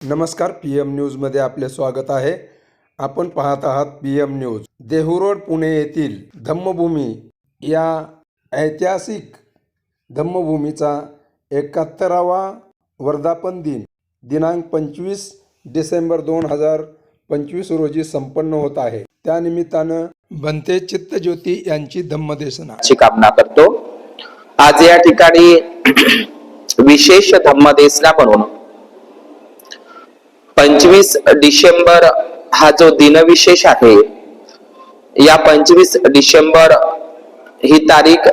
नमस्कार, PM न्यूजमध्ये आपले स्वागत आहे. आपण पाहत आहात PM न्यूज. देहू पुणे येथील धम्मभूमी या ऐतिहासिक धम्मभूमीचा 71वा वर्धापन दिन दिनांक 25 डिसेंबर 2025 रोजी संपन्न होत आहे. त्यानिमित्तानं बनते चित्तज्योती यांची धम्मदेसना कामना करतो. आज या ठिकाणी विशेष धम्मदेसना म्हणून 25 डिसेंबर हा जो दिनविशेष आहे, या 25 डिसेंबर ही तारीख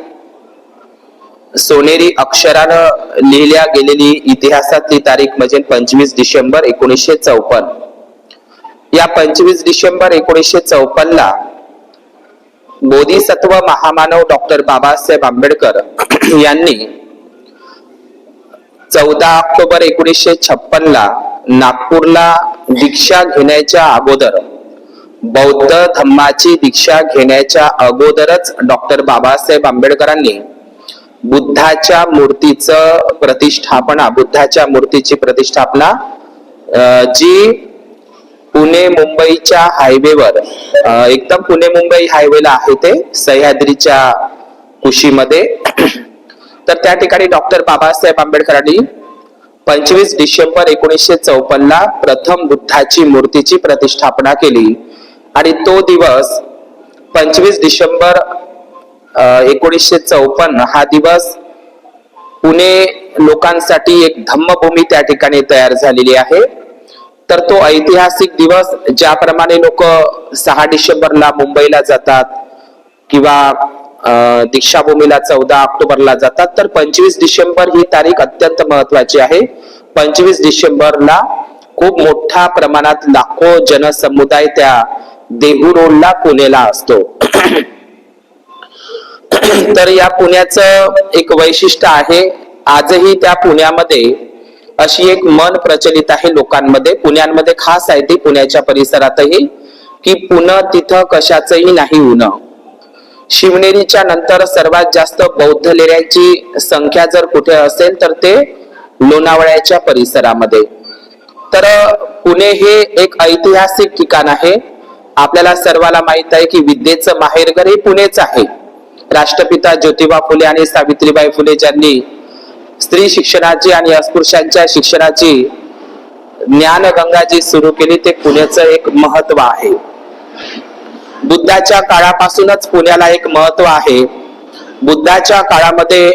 सोनेरी अक्षरानं लिहिल्या गेलेली इतिहासातली तारीख म्हणजे 25 डिसेंबर 1954. या 25 डिसेंबर 1954 ला बोधिसत्व महामानव डॉक्टर बाबासाहेब आंबेडकर यांनी 14 ऑक्टोबर 1956 ला नागपूरला दीक्षा घेण्याच्या अगोदर, बौद्ध धम्माची दीक्षा घेण्याच्या अगोदरच डॉक्टर बाबासाहेब आंबेडकरांनी बुद्धाच्या मूर्तीची प्रतिष्ठापना जी पुणे मुंबईच्या हायवेवर, एकदम पुणे मुंबई हायवेला आहे ते, सह्याद्रीच्या कुशीमध्ये, तर त्या ठिकाणी डॉक्टर बाबासाहेब आंबेडकरांनी 25 डिसेंबर 1954 ला प्रथम बुद्धाची मूर्तीची प्रतिष्ठापना केली. आणि तो दिवस 25 डिसेंबर 1954 हा दिवस पुणे लोकांसाठी एक धम्मभूमी त्या ठिकाणी तयार झालेली आहे. तर तो ऐतिहासिक दिवस, ज्याप्रमाणे लोक 6 डिसेंबरला मुंबईला जातात किंवा दीक्षाभूमीला 14 ऑक्टोबरला जातात, तर 25 डिसेंबर ही तारीख अत्यंत महत्वाची आहे. 25 डिसेंबरला खूप मोठ्या प्रमाणात लाखो जनसमुदाय त्या देहू रोडला पुणेला असतो. तर या पुण्याचं एक वैशिष्ट्य आहे, आजही त्या पुण्यामध्ये अशी एक मन प्रचलित आहे लोकांमध्ये, पुण्यामध्ये खास आहे ती, पुण्याच्या परिसरातही, की पुणे तिथं कशाचंही नाही उन. शिवनेरीच्या नंतर सर्वात जास्त बौद्ध लेण्यांची संख्या जर कुठे असेल तर ते लोणावळ्याच्या परिसरामध्ये. तर पुणे हे एक ऐतिहासिक ठिकाण आहे. आपल्याला सर्वाला माहित आहे की विद्येचं माहेरघर हे पुणेच आहे. राष्ट्रपिता ज्योतिबा फुले आणि सावित्रीबाई फुले ज्यांनी स्त्री शिक्षणाची आणि अस्पृश्यांच्या शिक्षणाची ज्ञानगंगा जी सुरू केली, ते पुण्याचं एक महत्व आहे. बुद्धाच्या काळापासूनच पुण्याला एक महत्व आहे. बुद्धाच्या काळामध्ये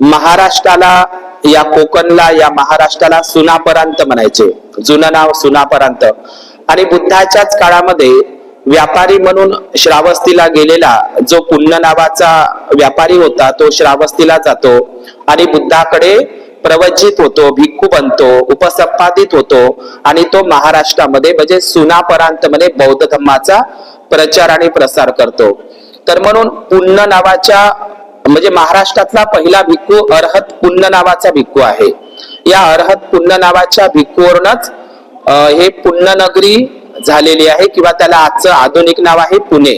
महाराष्ट्राला, या कोकणला, या महाराष्ट्राला सुनापरांत म्हणायचे, जुनं नाव सुनापरांत. आणि बुद्धाच्याच काळामध्ये व्यापारी म्हणून श्रावस्तीला गेलेला जो पुण्य नावाचा व्यापारी होता, तो श्रावस्तीला जातो आणि बुद्धाकडे प्रवचित होतो, भिक्खू बनतो, उपसंपादित होतो आणि तो महाराष्ट्रामध्ये म्हणजे सुनापरांत मध्ये बौद्ध धम्माचा प्रचार आणि प्रसार करतो. तर म्हणून पुण्य नावाच्या, म्हणजे महाराष्ट्रातला पहिला भिक्खू अर्हत पुण्य नावाचा भिक्खू आहे. या अर्हत पुण्य नावाच्या भिक्खूवरूनच हे पुण्यनगरी झालेली आहे, किंवा त्याला आजचं आधुनिक नाव आहे पुणे.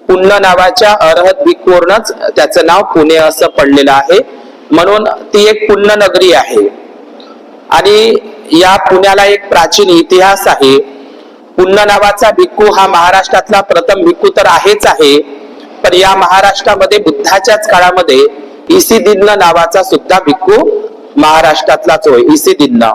पुण्य नावाच्या अर्हत भिक्खूवरूनच त्याचं नाव पुणे असं पडलेलं आहे. म्हणून ती एक पुण्यनगरी आहे. आणि या पुण्याला एक प्राचीन इतिहास आहे. पुण्य नावाचा भिक्खू हा महाराष्ट्रातला प्रथम भिक्खू तर आहेच आहे, पण या महाराष्ट्रामध्ये बुद्धाच्याच काळामध्ये इसिदिन्न नावाचा सुद्धा भिक्खू महाराष्ट्रातलाच होय. इसिदिन्न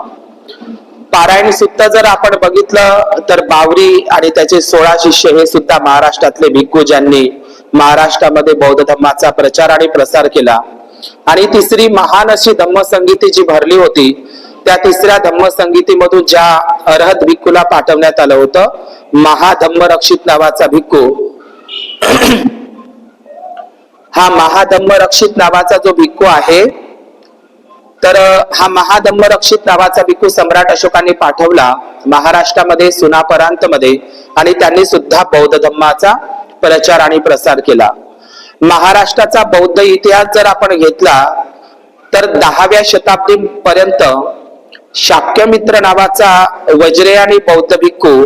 पारायण सुद्धा जर आपण बघितलं तर बावरी आणि त्याचे 16 शिष्य हे सुद्धा महाराष्ट्रातले भिक्खू, ज्यांनी महाराष्ट्रामध्ये बौद्ध धम्माचा प्रचार आणि प्रसार केला. आणि तिसरी महान अशी धम्मसंगीती जी भरली होती, त्या तिसऱ्या धम्मसंगीतीमधून ज्या अर्हत भिक्खूला पाठवण्यात आलं होतं, महाधम्मरक्षित नावाचा भिक्खू, हा महाधम्मरक्षित नावाचा जो भिक्खू आहे, तर हा महाधम्मरक्षित नावाचा भिक्खू सम्राट अशोकांनी पाठवला महाराष्ट्रामध्ये सुनापरांत मध्ये, आणि त्यांनी सुद्धा बौद्ध धम्माचा प्रचार आणि प्रसार केला. महाराष्ट्राचा बौद्ध इतिहास जर आपण घेतला तर 10व्या शताब्दीपर्यंत शाक्यमित्र नावाचा वज्रेयानी बौद्ध भिक्खू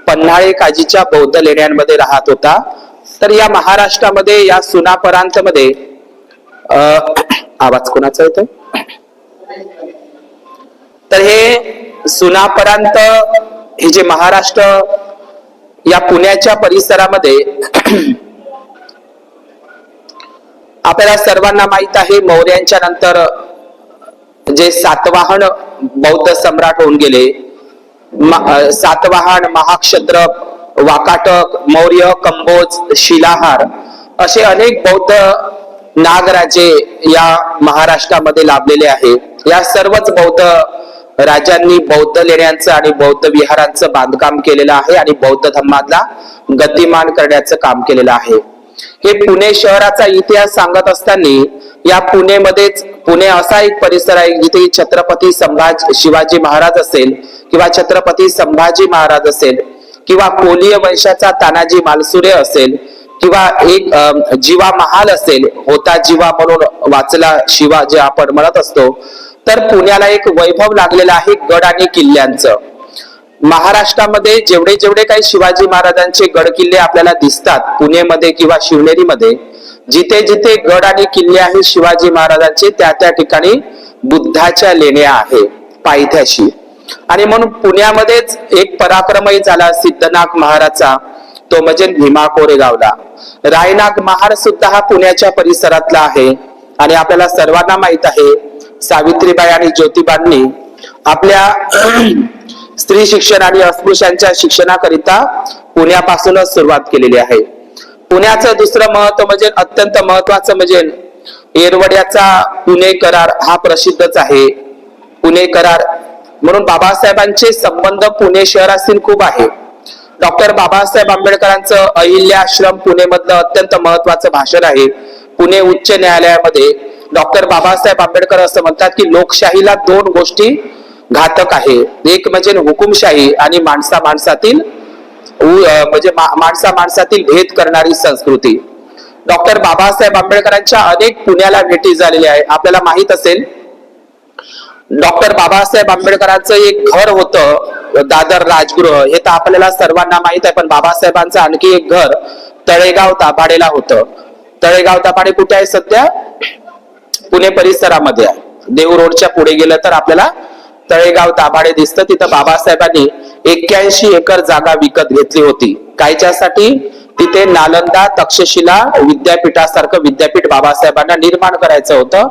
पन्हाळे काजीच्या बौद्ध लेण्यांमध्ये राहत होता. तर या महाराष्ट्रामध्ये, या सुनापरांत मध्ये आवाज कोणाचा येतोय? तर हे सुनापरांत हे जे महाराष्ट्र या पुण्याच्या परिसरामध्ये आपल्याला सर्वांना माहित आहे, मौर्यांच्या नंतर जे सातवाहन बौद्ध सम्राट होऊन गेले, सातवाहन, महाक्षत्रप, वाकाटक, मौर्य, कंबोज, शिलाहार असे अनेक बौद्ध नागराजे या महाराष्ट्रामध्ये लाभलेले आहे. या सर्वच बौद्ध राजांनी बौद्ध लेण्यांचं आणि बौद्ध विहारांचं बांधकाम केलेलं आहे आणि बौद्ध धर्माला गतिमान करण्याचं काम केलेलं आहे. हे पुणे शहराचा इतिहास सांगत असताना या पुणेमध्येच पुणे असा एक परिसर आहे जिथे छत्रपती शिवाजी महाराज असेल किंवा छत्रपती संभाजी महाराज असेल किंवा कोलीय वंशाचा तानाजी मालसुरे असेल किंवा एक जीवा महाल असेल, होता जीवा म्हणून वाचला शिवा जे आपण म्हणत असतो. तर पुण्याला एक वैभव लागलेलं आहे गड आणि किल्ल्यांचं. महाराष्ट्रामध्ये जेवढे जेवढे काही शिवाजी महाराजांचे गड किल्ले आपल्याला दिसतात पुणेमध्ये किंवा शिवनेरीमध्ये, जिथे जिथे गड आणि किल्ले आहे शिवाजी महाराजांचे, त्या त्या ठिकाणी बुद्धाच्या लेण्या आहे पायथ्याशी. आणि म्हणून पुण्यामध्येच एक पराक्रमही झाला सिद्धनाग महाराजचा, तो म्हणजे भीमा कोरेगावला. रायनाग महार सुद्धा हा पुण्याच्या परिसरातला आहे. आणि आपल्याला सर्वांना माहित आहे सावित्रीबाई आणि ज्योतिबांनी आपल्या स्त्री शिक्षण आणि अस्पृश्यांच्या शिक्षणाकरिता पुण्यापासूनच सुरुवात केलेली आहे. पुण्याचं दुसरं महत्व म्हणजे अत्यंत महत्वाचं म्हणजे एरवड्याचा पुणे करार हा प्रसिद्धच आहे. पुणे करार म्हणून बाबासाहेबांचे संबंध पुणे शहराशी खूप आहे. डॉक्टर बाबासाहेब आंबेडकरांचं अहिल्याश्रम पुणे मधलं अत्यंत महत्वाचं भाषण आहे. पुणे उच्च न्यायालयामध्ये डॉक्टर बाबासाहेब आंबेडकर असं म्हणतात की लोकशाहीला दोन गोष्टी घातक आहे, एक म्हणजे हुकुमशाही आणि माणसा माणसातील भेद करणारी संस्कृती. डॉक्टर बाबासाहेब आंबेडकरांच्या अनेक पुण्याला भेटी झालेल्या आहे. आपल्याला माहित असेल डॉक्टर बाबासाहेब आंबेडकरांचं एक घर होतं दादर राजगृह, हे तर आपल्याला सर्वांना माहित आहे. पण बाबासाहेबांचं आणखी एक घर तळेगाव दाभाडेला होतं. तळेगाव दाभाडे कुठे आहे? सध्या पुणे परिसरामध्ये आहे. देहू रोडच्या पुढे गेलं तर आपल्याला तळेगाव दाभाडे दिसतं. तिथं बाबासाहेबांनी 81 एकर जागा विकत घेतली होती. कायच्यासाठी? तिथे नालंदा तक्षशिला विद्यापीठासारखं विद्यापीठ बाबासाहेबांना निर्माण करायचं होतं.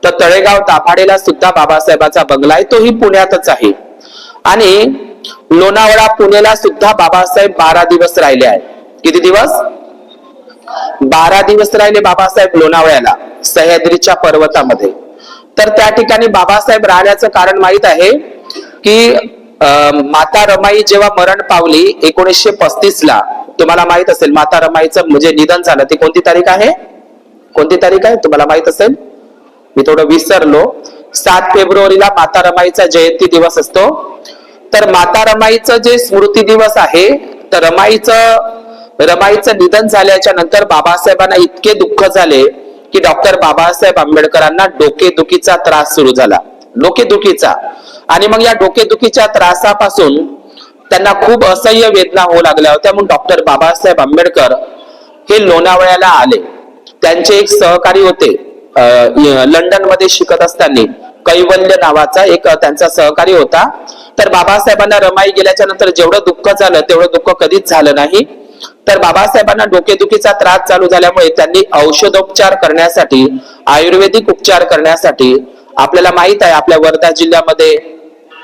तर तळेगाव दाभाडेला सुद्धा बाबासाहेबांचा बंगला आहे, तोही पुण्यातच आहे. आणि लोणावळा पुणेला सुद्धा बाबासाहेब 12 दिवस राहिले आहेत. किती दिवस? 12 दिवस राहिले बाबासाहेब लोणावळ्याला, सह्याद्रीच्या पर्वतामध्ये. तर त्या ठिकाणी बाबासाहेब राहण्याचं कारण माहित आहे की माता रमाई जेव्हा मरण पावली 1935 ला, तुम्हाला माहित असेल माता रमाईचं म्हणजे निधन झालं, ते कोणती तारीख आहे? कोणती तारीख आहे तुम्हाला माहित असेल? मी थोडं विसरलो. 7 फेब्रुवारीला माता रमाईचा जयंती दिवस असतो. तर माता रमाईचं जे स्मृती दिवस आहे, तर रमाईचं निधन झाल्याच्या नंतर बाबासाहेबांना इतके दुःख झाले की डॉक्टर बाबासाहेब आंबेडकरांना डोकेदुखीचा त्रास सुरू झाला, डोकेदुखीचा. आणि मग या डोकेदुखीच्या त्रासापासून त्यांना खूप असह्य वेदना होऊ लागल्या होत्या. म्हणून डॉक्टर बाबासाहेब आंबेडकर हे लोणावळ्याला आले. त्यांचे एक सहकारी होते लंडन मध्ये शिकत असताना, कैवल्य नावाचा एक त्यांचा सहकारी होता. तर बाबासाहेबांना रमाई गेल्याच्या नंतर जेवढं दुःख झालं तेवढं दुःख कधीच झालं नाही. तर बाबासाहेबांना डोकेदुखीचा त्रास चालू झाल्यामुळे त्यांनी औषधोपचार करण्यासाठी, आयुर्वेदिक उपचार करण्यासाठी, आपल्याला माहित आहे आपल्या वर्धा जिल्ह्यामध्ये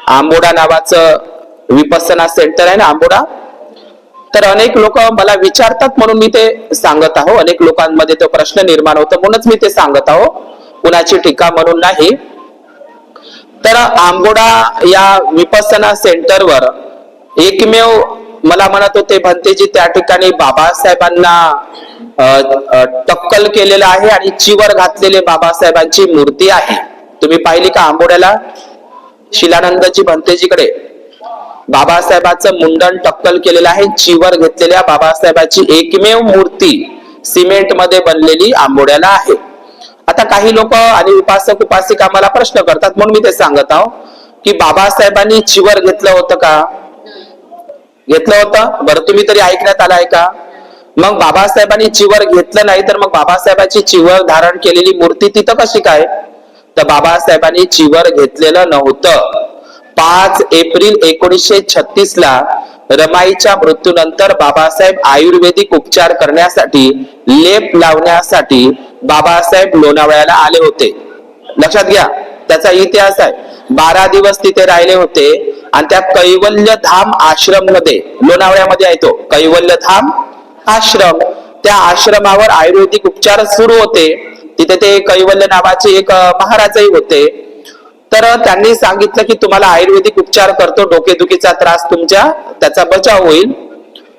आंबोडा नावाचं विपස්සना सेंटर आहे ना, आंबोडा. तर अनेक लोक मला विचारतात म्हणून मी ते सांगत आहो. अनेक लोकांमध्ये तो प्रश्न निर्माण होतो म्हणूनच मी ते सांगत आहो, कुणाची टीका म्हणून नाही. तर आंबोडा या विपස්සना सेंटरवर एकमेव मला म्हणत होते भंतेजी त्या ठिकाणी बाबासाहेबांना टक्कल केलेलं आहे आणि चिवर घातलेले बाबासाहेबांची मूर्ती आहे. तुम्ही पाहिली का आंबोड्याला? शिलानंदजी भंतेजीकडे बाबासाहेबांचं मुंडन टक्कल केलेलं आहे, चिवर घेतलेल्या बाबासाहेबांची एकमेव मूर्ती सिमेंट मध्ये बनलेली आंबोड्याला आहे. आता काही लोक आणि उपासक उपासिका मला प्रश्न करतात म्हणून मी ते सांगत आहो की बाबासाहेबांनी चिवर घेतलं होतं का? घेतलं होतं? बरं, तुम्ही तरी ऐकण्यात आलाय का? मग बाबासाहेबांनी चिवर घेतलं नाही तर मग बाबासाहेबांची चिवर धारण केलेली मूर्ती तिथं कशी काय? तर बाबासाहेबांनी चिवर घेतलेलं नव्हतं. 5 एप्रिल 1936 ला रमाईच्या मृत्यूनंतर बाबासाहेब आयुर्वेदिक उपचार करण्यासाठी, लेप लावण्यासाठी बाबासाहेब लोणावळ्याला आले होते. लक्षात घ्या, त्याचा इतिहास आहे. 12 दिवस तिथे राहिले होते आणि त्या कैवल्य धाम आश्रम मध्ये, लोणावळ्यामध्ये आहे तो कैवल्य धाम आश्रम, त्या आश्रमावर आयुर्वेदिक उपचार सुरू होते. तिथे ते कैवल्य नावाचे एक महाराजही होते. तर त्यांनी सांगितलं की तुम्हाला आयुर्वेदिक उपचार करतो, डोकेदुखीचा त्रास तुमच्या त्याचा बचाव होईल,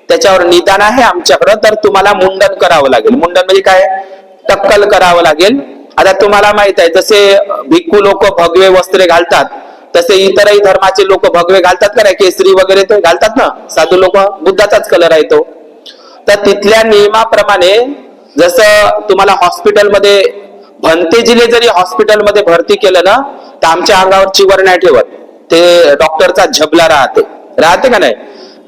त्याच्यावर निदान आहे आमच्याकडं, तर तुम्हाला मुंडन करावं लागेल. मुंडन म्हणजे काय? टक्कल करावं लागेल. आता तुम्हाला माहित आहे, जसे भिक्खू लोक भगवे वस्त्रे घालतात तसे इतरही धर्माचे लोक भगवे घालतात का नाही, केसरी वगैरे ते घालतात ना. साधू लोक बुद्धाचाच कलर आहे तो. तर तिथल्या नियमाप्रमाणे जसं तुम्हाला हॉस्पिटलमध्ये भंतेजीले जरी हॉस्पिटलमध्ये भरती केलं ना, तर आमच्या अंगावर चिवर नाही ठेवत, ते डॉक्टरचा झबला राहते का नाही.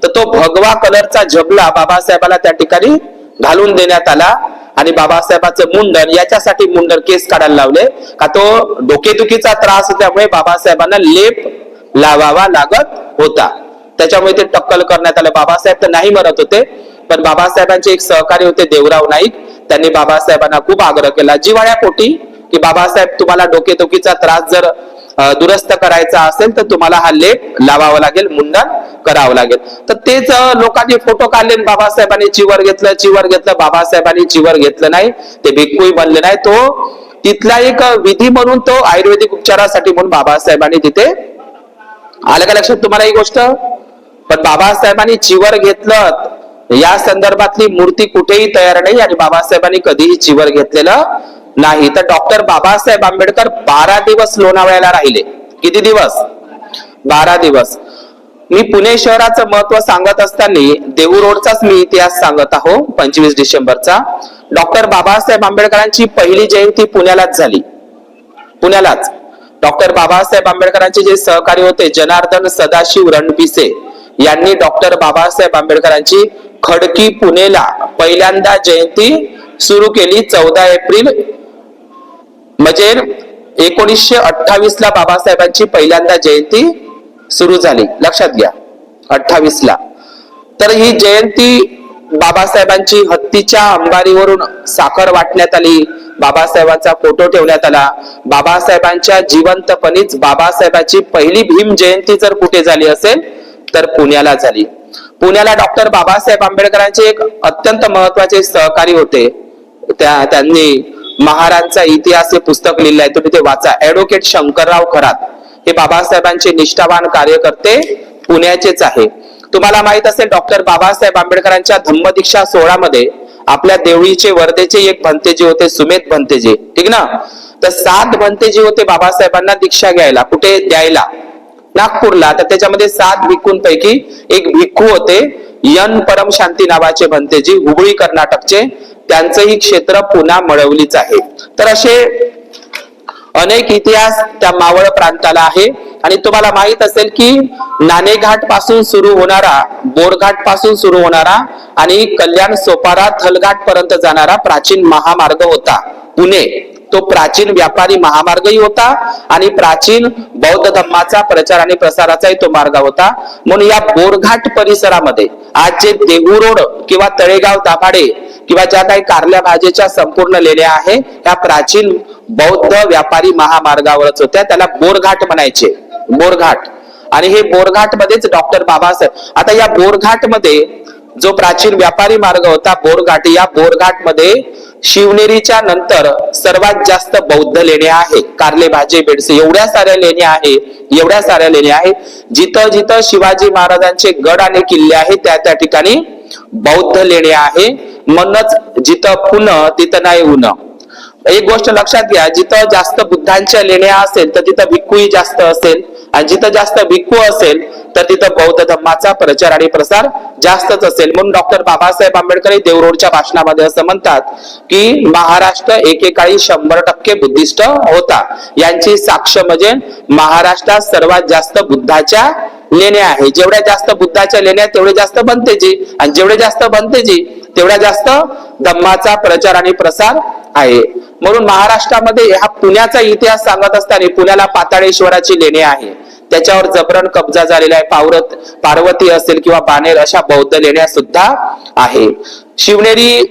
तर तो भगवा कलरचा झबला बाबासाहेबाला त्या ठिकाणी घालून देण्यात आला आणि बाबासाहेबाचं मुंडन, याच्यासाठी मुंडन केस काढायला लावले का तो डोकेदुखीचा त्रास त्यामुळे बाबासाहेबांना लेप लावावा लागत होता, त्याच्यामुळे ते टक्कल करण्यात आलं. बाबासाहेब तर नाही म्हणत होते, पण बाबासाहेबांचे एक सहकारी होते देवराव नाईक, त्यांनी बाबासाहेबांना खूप आग्रह केला जिव्हाळ्यापोटी की बाबासाहेब तुम्हाला डोकेदुखीचा त्रास जर दुरुस्त करायचा असेल तर तुम्हाला हा लेप लावावा लागेल, मुंडन करावं लागेल. तर तेच लोकांनी फोटो काढले, बाबासाहेबांनी चिवर घेतलं. बाबासाहेबांनी चिवर घेतलं नाही, ते भिक्खूही बनले नाही. तो तिथला एक विधी म्हणून तो आयुर्वेदिक उपचारासाठी म्हणून बाबासाहेबांनी तिथे आलं का लक्षात तुम्हाला ही गोष्ट. पण बाबासाहेबांनी चिवर घेतलं या संदर्भातली मूर्ती कुठेही तयार नाही आणि बाबासाहेबांनी कधीही चिवर घेतलेलं नाही. तर डॉक्टर बाबासाहेब आंबेडकर 12 दिवस लोणावळ्याला राहिले. किती दिवस? 12 दिवस. मी पुणे शहराचं महत्व सांगत असताना देहू रोडचाच मी इतिहास सांगत आहो. 25 डिसेंबरचा डॉक्टर बाबासाहेब आंबेडकरांची पहिली जयंती पुण्यालाच झाली. पुण्यालाच डॉक्टर बाबासाहेब आंबेडकरांचे जे सहकारी होते जनार्दन सदाशिव रणपिसे यांनी डॉक्टर बाबासाहेब आंबेडकरांची खडकी पुणेला पहिल्यांदा जयंती सुरू केली. 14 एप्रिल म्हणजे 1928 ला बाबासाहेबांची पहिल्यांदा जयंती सुरू झाली. लक्षात घ्या, 28 ला. तर ही जयंती बाबासाहेबांची हत्तीच्या अंबारीवरून साखर वाटण्यात आली, बाबासाहेबांचा फोटो ठेवण्यात आला. बाबासाहेबांच्या जिवंतपणीच बाबासाहेबांची पहिली भीम जयंती जर कुठे झाली असेल तर पुण्याला झाली. पुण्याला डॉक्टर बाबासाहेब आंबेडकरांचे एक अत्यंत महत्वाचे सहकारी होते. त्यांनी महारांचा इतिहास हे पुस्तक लिहिलं आहे, तुम्ही ते वाचा. ऍडव्होकेट शंकरराव खरात हे बाबासाहेबांचे निष्ठावान कार्यकर्ते पुण्याचेच आहे. तुम्हाला माहित असेल डॉक्टर बाबासाहेब आंबेडकरांच्या धम्मदीक्षा सोहळ्यामध्ये आपल्या देवळीचे वर्धेचे एक भंतेजी होते, सुमेध भंतेजी, ठीक ना. तर 7 भंतेजी होते बाबासाहेबांना दीक्षा घ्यायला, कुठे द्यायला? नागपूरला. तर त्याच्यामध्ये 7 भिक्खूंपैकी एक भिक्खू होते यन परम शांती नावाचे भंतेजी, हुबळी कर्नाटकचे. त्यांचंही क्षेत्र पुन्हा मळवलीच आहे. तर असे अनेक इतिहास त्या मावळ प्रांताला आहे. आणि तुम्हाला माहित असेल की नाणेघाट पासून सुरू होणारा, बोरघाट पासून सुरू होणारा आणि कल्याण सोपारा थलघाट पर्यंत जाणारा प्राचीन महामार्ग होता पुणे. तो प्राचीन व्यापारी महामार्गही होता आणि प्राचीन बौद्ध धर्माचा प्रचार आणि प्रसाराचाही तो मार्ग होता. म्हणून या बोरघाट परिसरामध्ये आज जे देहू रोड किंवा तळेगाव दाभाडे किंवा ज्या काही कारल्या भाजीच्या संपूर्ण लेण्या आहे ह्या प्राचीन बौद्ध व्यापारी महामार्गावरच होत्या. त्याला बोरघाट म्हणायचे, बोरघाट. आणि हे बोरघाट मध्येच डॉक्टर बाबासाहेब, आता या बोरघाट मध्ये जो प्राचीन व्यापारी मार्ग होता बोरघाट, या बोरघाट मध्ये शिवनेरीच्या नंतर सर्वात जास्त बौद्ध लेण्या आहे. कारले भाजे बेडसे एवढ्या साऱ्या लेण्या आहे, एवढ्या साऱ्या लेण्या आहे. जिथं जिथं शिवाजी महाराजांचे गड आणि किल्ले आहेत त्या ठिकाणी बौद्ध लेण्या आहे. म्हणूनच जिथं पुन तिथं नाही उन. एक गोष्ट लक्षात घ्या, जिथं जास्त बुद्धांच्या लेण्या असेल तर तिथं भिक्खूही जास्त असेल आणि जिथं जास्त भिक्खू असेल तर तिथं बौद्ध धर्माचा प्रचार आणि प्रसार जास्तच असेल. म्हणून डॉक्टर बाबासाहेब आंबेडकर देहू रोडच्या भाषणामध्ये असं म्हणतात की महाराष्ट्र एकेकाळी 100% बुद्धिस्ट होता. यांची साक्ष म्हणजे महाराष्ट्रात सर्वात जास्त बुद्धाच्या लेण्या आहे. जेवढ्या जास्त बुद्धाच्या लेण्या तेवढे जास्त भंतेजी, आणि जेवढे जास्त भंतेजी तेवढ्या जास्त धम्माचा प्रचार आणि प्रसार आहे. म्हणून महाराष्ट्रामध्ये हा पुण्याचा इतिहास सांगत असताना पुण्याला पाताळेश्वराची लेणी आहे. त्याच्यावर जबरन कब्जा झालेला आहे. पार्वती असेल किंवा बाणेर अशा बौद्ध लेण्या सुद्धा आहे. शिवनेरी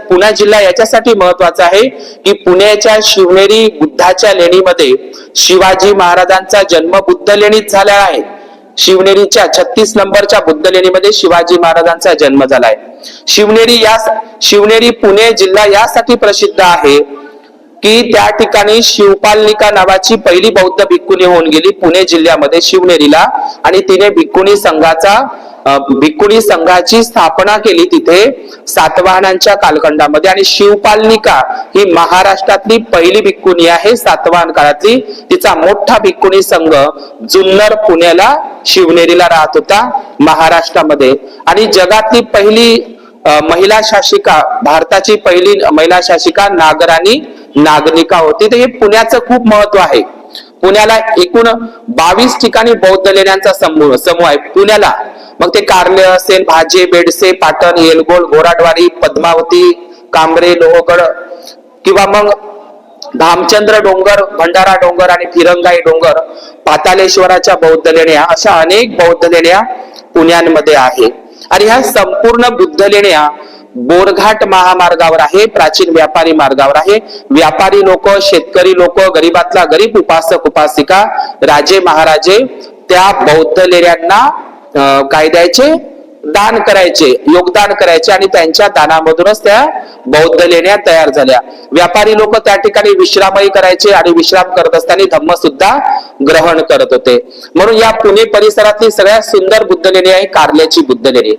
पुणे जिल्हा याच्यासाठी महत्वाचा आहे की पुण्याच्या शिवनेरी बुद्धाच्या लेणीमध्ये शिवाजी महाराजांचा जन्म बुद्ध लेणीत झाला आहे. शिवनेरीच्या 36 नंबरच्या बुद्ध लेणीमध्ये शिवाजी महाराजांचा जन्म झालाय. शिवनेरी पुणे जिल्हा यासाठी प्रसिद्ध आहे की त्या ठिकाणी शिवपालनिका नावाची पहिली बौद्ध भिक्खुनी होऊन गेली पुणे जिल्ह्यामध्ये शिवनेरीला, आणि तिने भिक्खुनी संघाची स्थापना केली तिथे सातवाहनांच्या कालखंडामध्ये. आणि शिवपालनिका ही महाराष्ट्रातली पहिली भिक्खुनी आहे सातवाहन काळातली. तिचा मोठा भिक्खुनी संघ जुन्नर पुण्याला शिवनेरीला राहत होता महाराष्ट्रामध्ये. आणि जगातली पहिली महिला शासिका, भारताची पहिली महिला शासिका नागराणी नागनिका होती. तर हे पुण्याचं खूप महत्व आहे. पुण्याला एकूण 22 ठिकाणी बौद्ध लेण्यांचा समूह आहे पुण्याला. मग ते कार्ले असेल, भाजे, बेडसे, पाटण, येलगोल, घोराडवाडी, पद्मावती, कांबरे, लोहगड किंवा मग धामचंद्र डोंगर, भंडारा डोंगर आणि फिरंगाई डोंगर, पातालेश्वराच्या बौद्ध लेण्या, अशा अनेक बौद्ध लेण्या पुण्यामध्ये आहे. आणि ह्या संपूर्ण बुद्ध लेण्या बोरघाट महामार्गावर आहे, प्राचीन व्यापारी मार्गावर आहे. व्यापारी लोक, शेतकरी लोक, गरीबातला गरीब, उपासक उपासिका, राजे महाराजे त्या बौद्ध लेण्यांना काय द्यायचे? दान करायचे, योगदान करायचे, आणि त्यांच्या दानामधूनच त्या बौद्ध लेण्या तयार झाल्या. व्यापारी लोक त्या ठिकाणी विश्रामही करायचे आणि विश्राम करत असताना धम्म सुद्धा ग्रहण करत होते. म्हणून या पुणे परिसरातली सगळ्यात सुंदर बुद्ध लेणी आहे कार्ल्याची बुद्ध लेणी.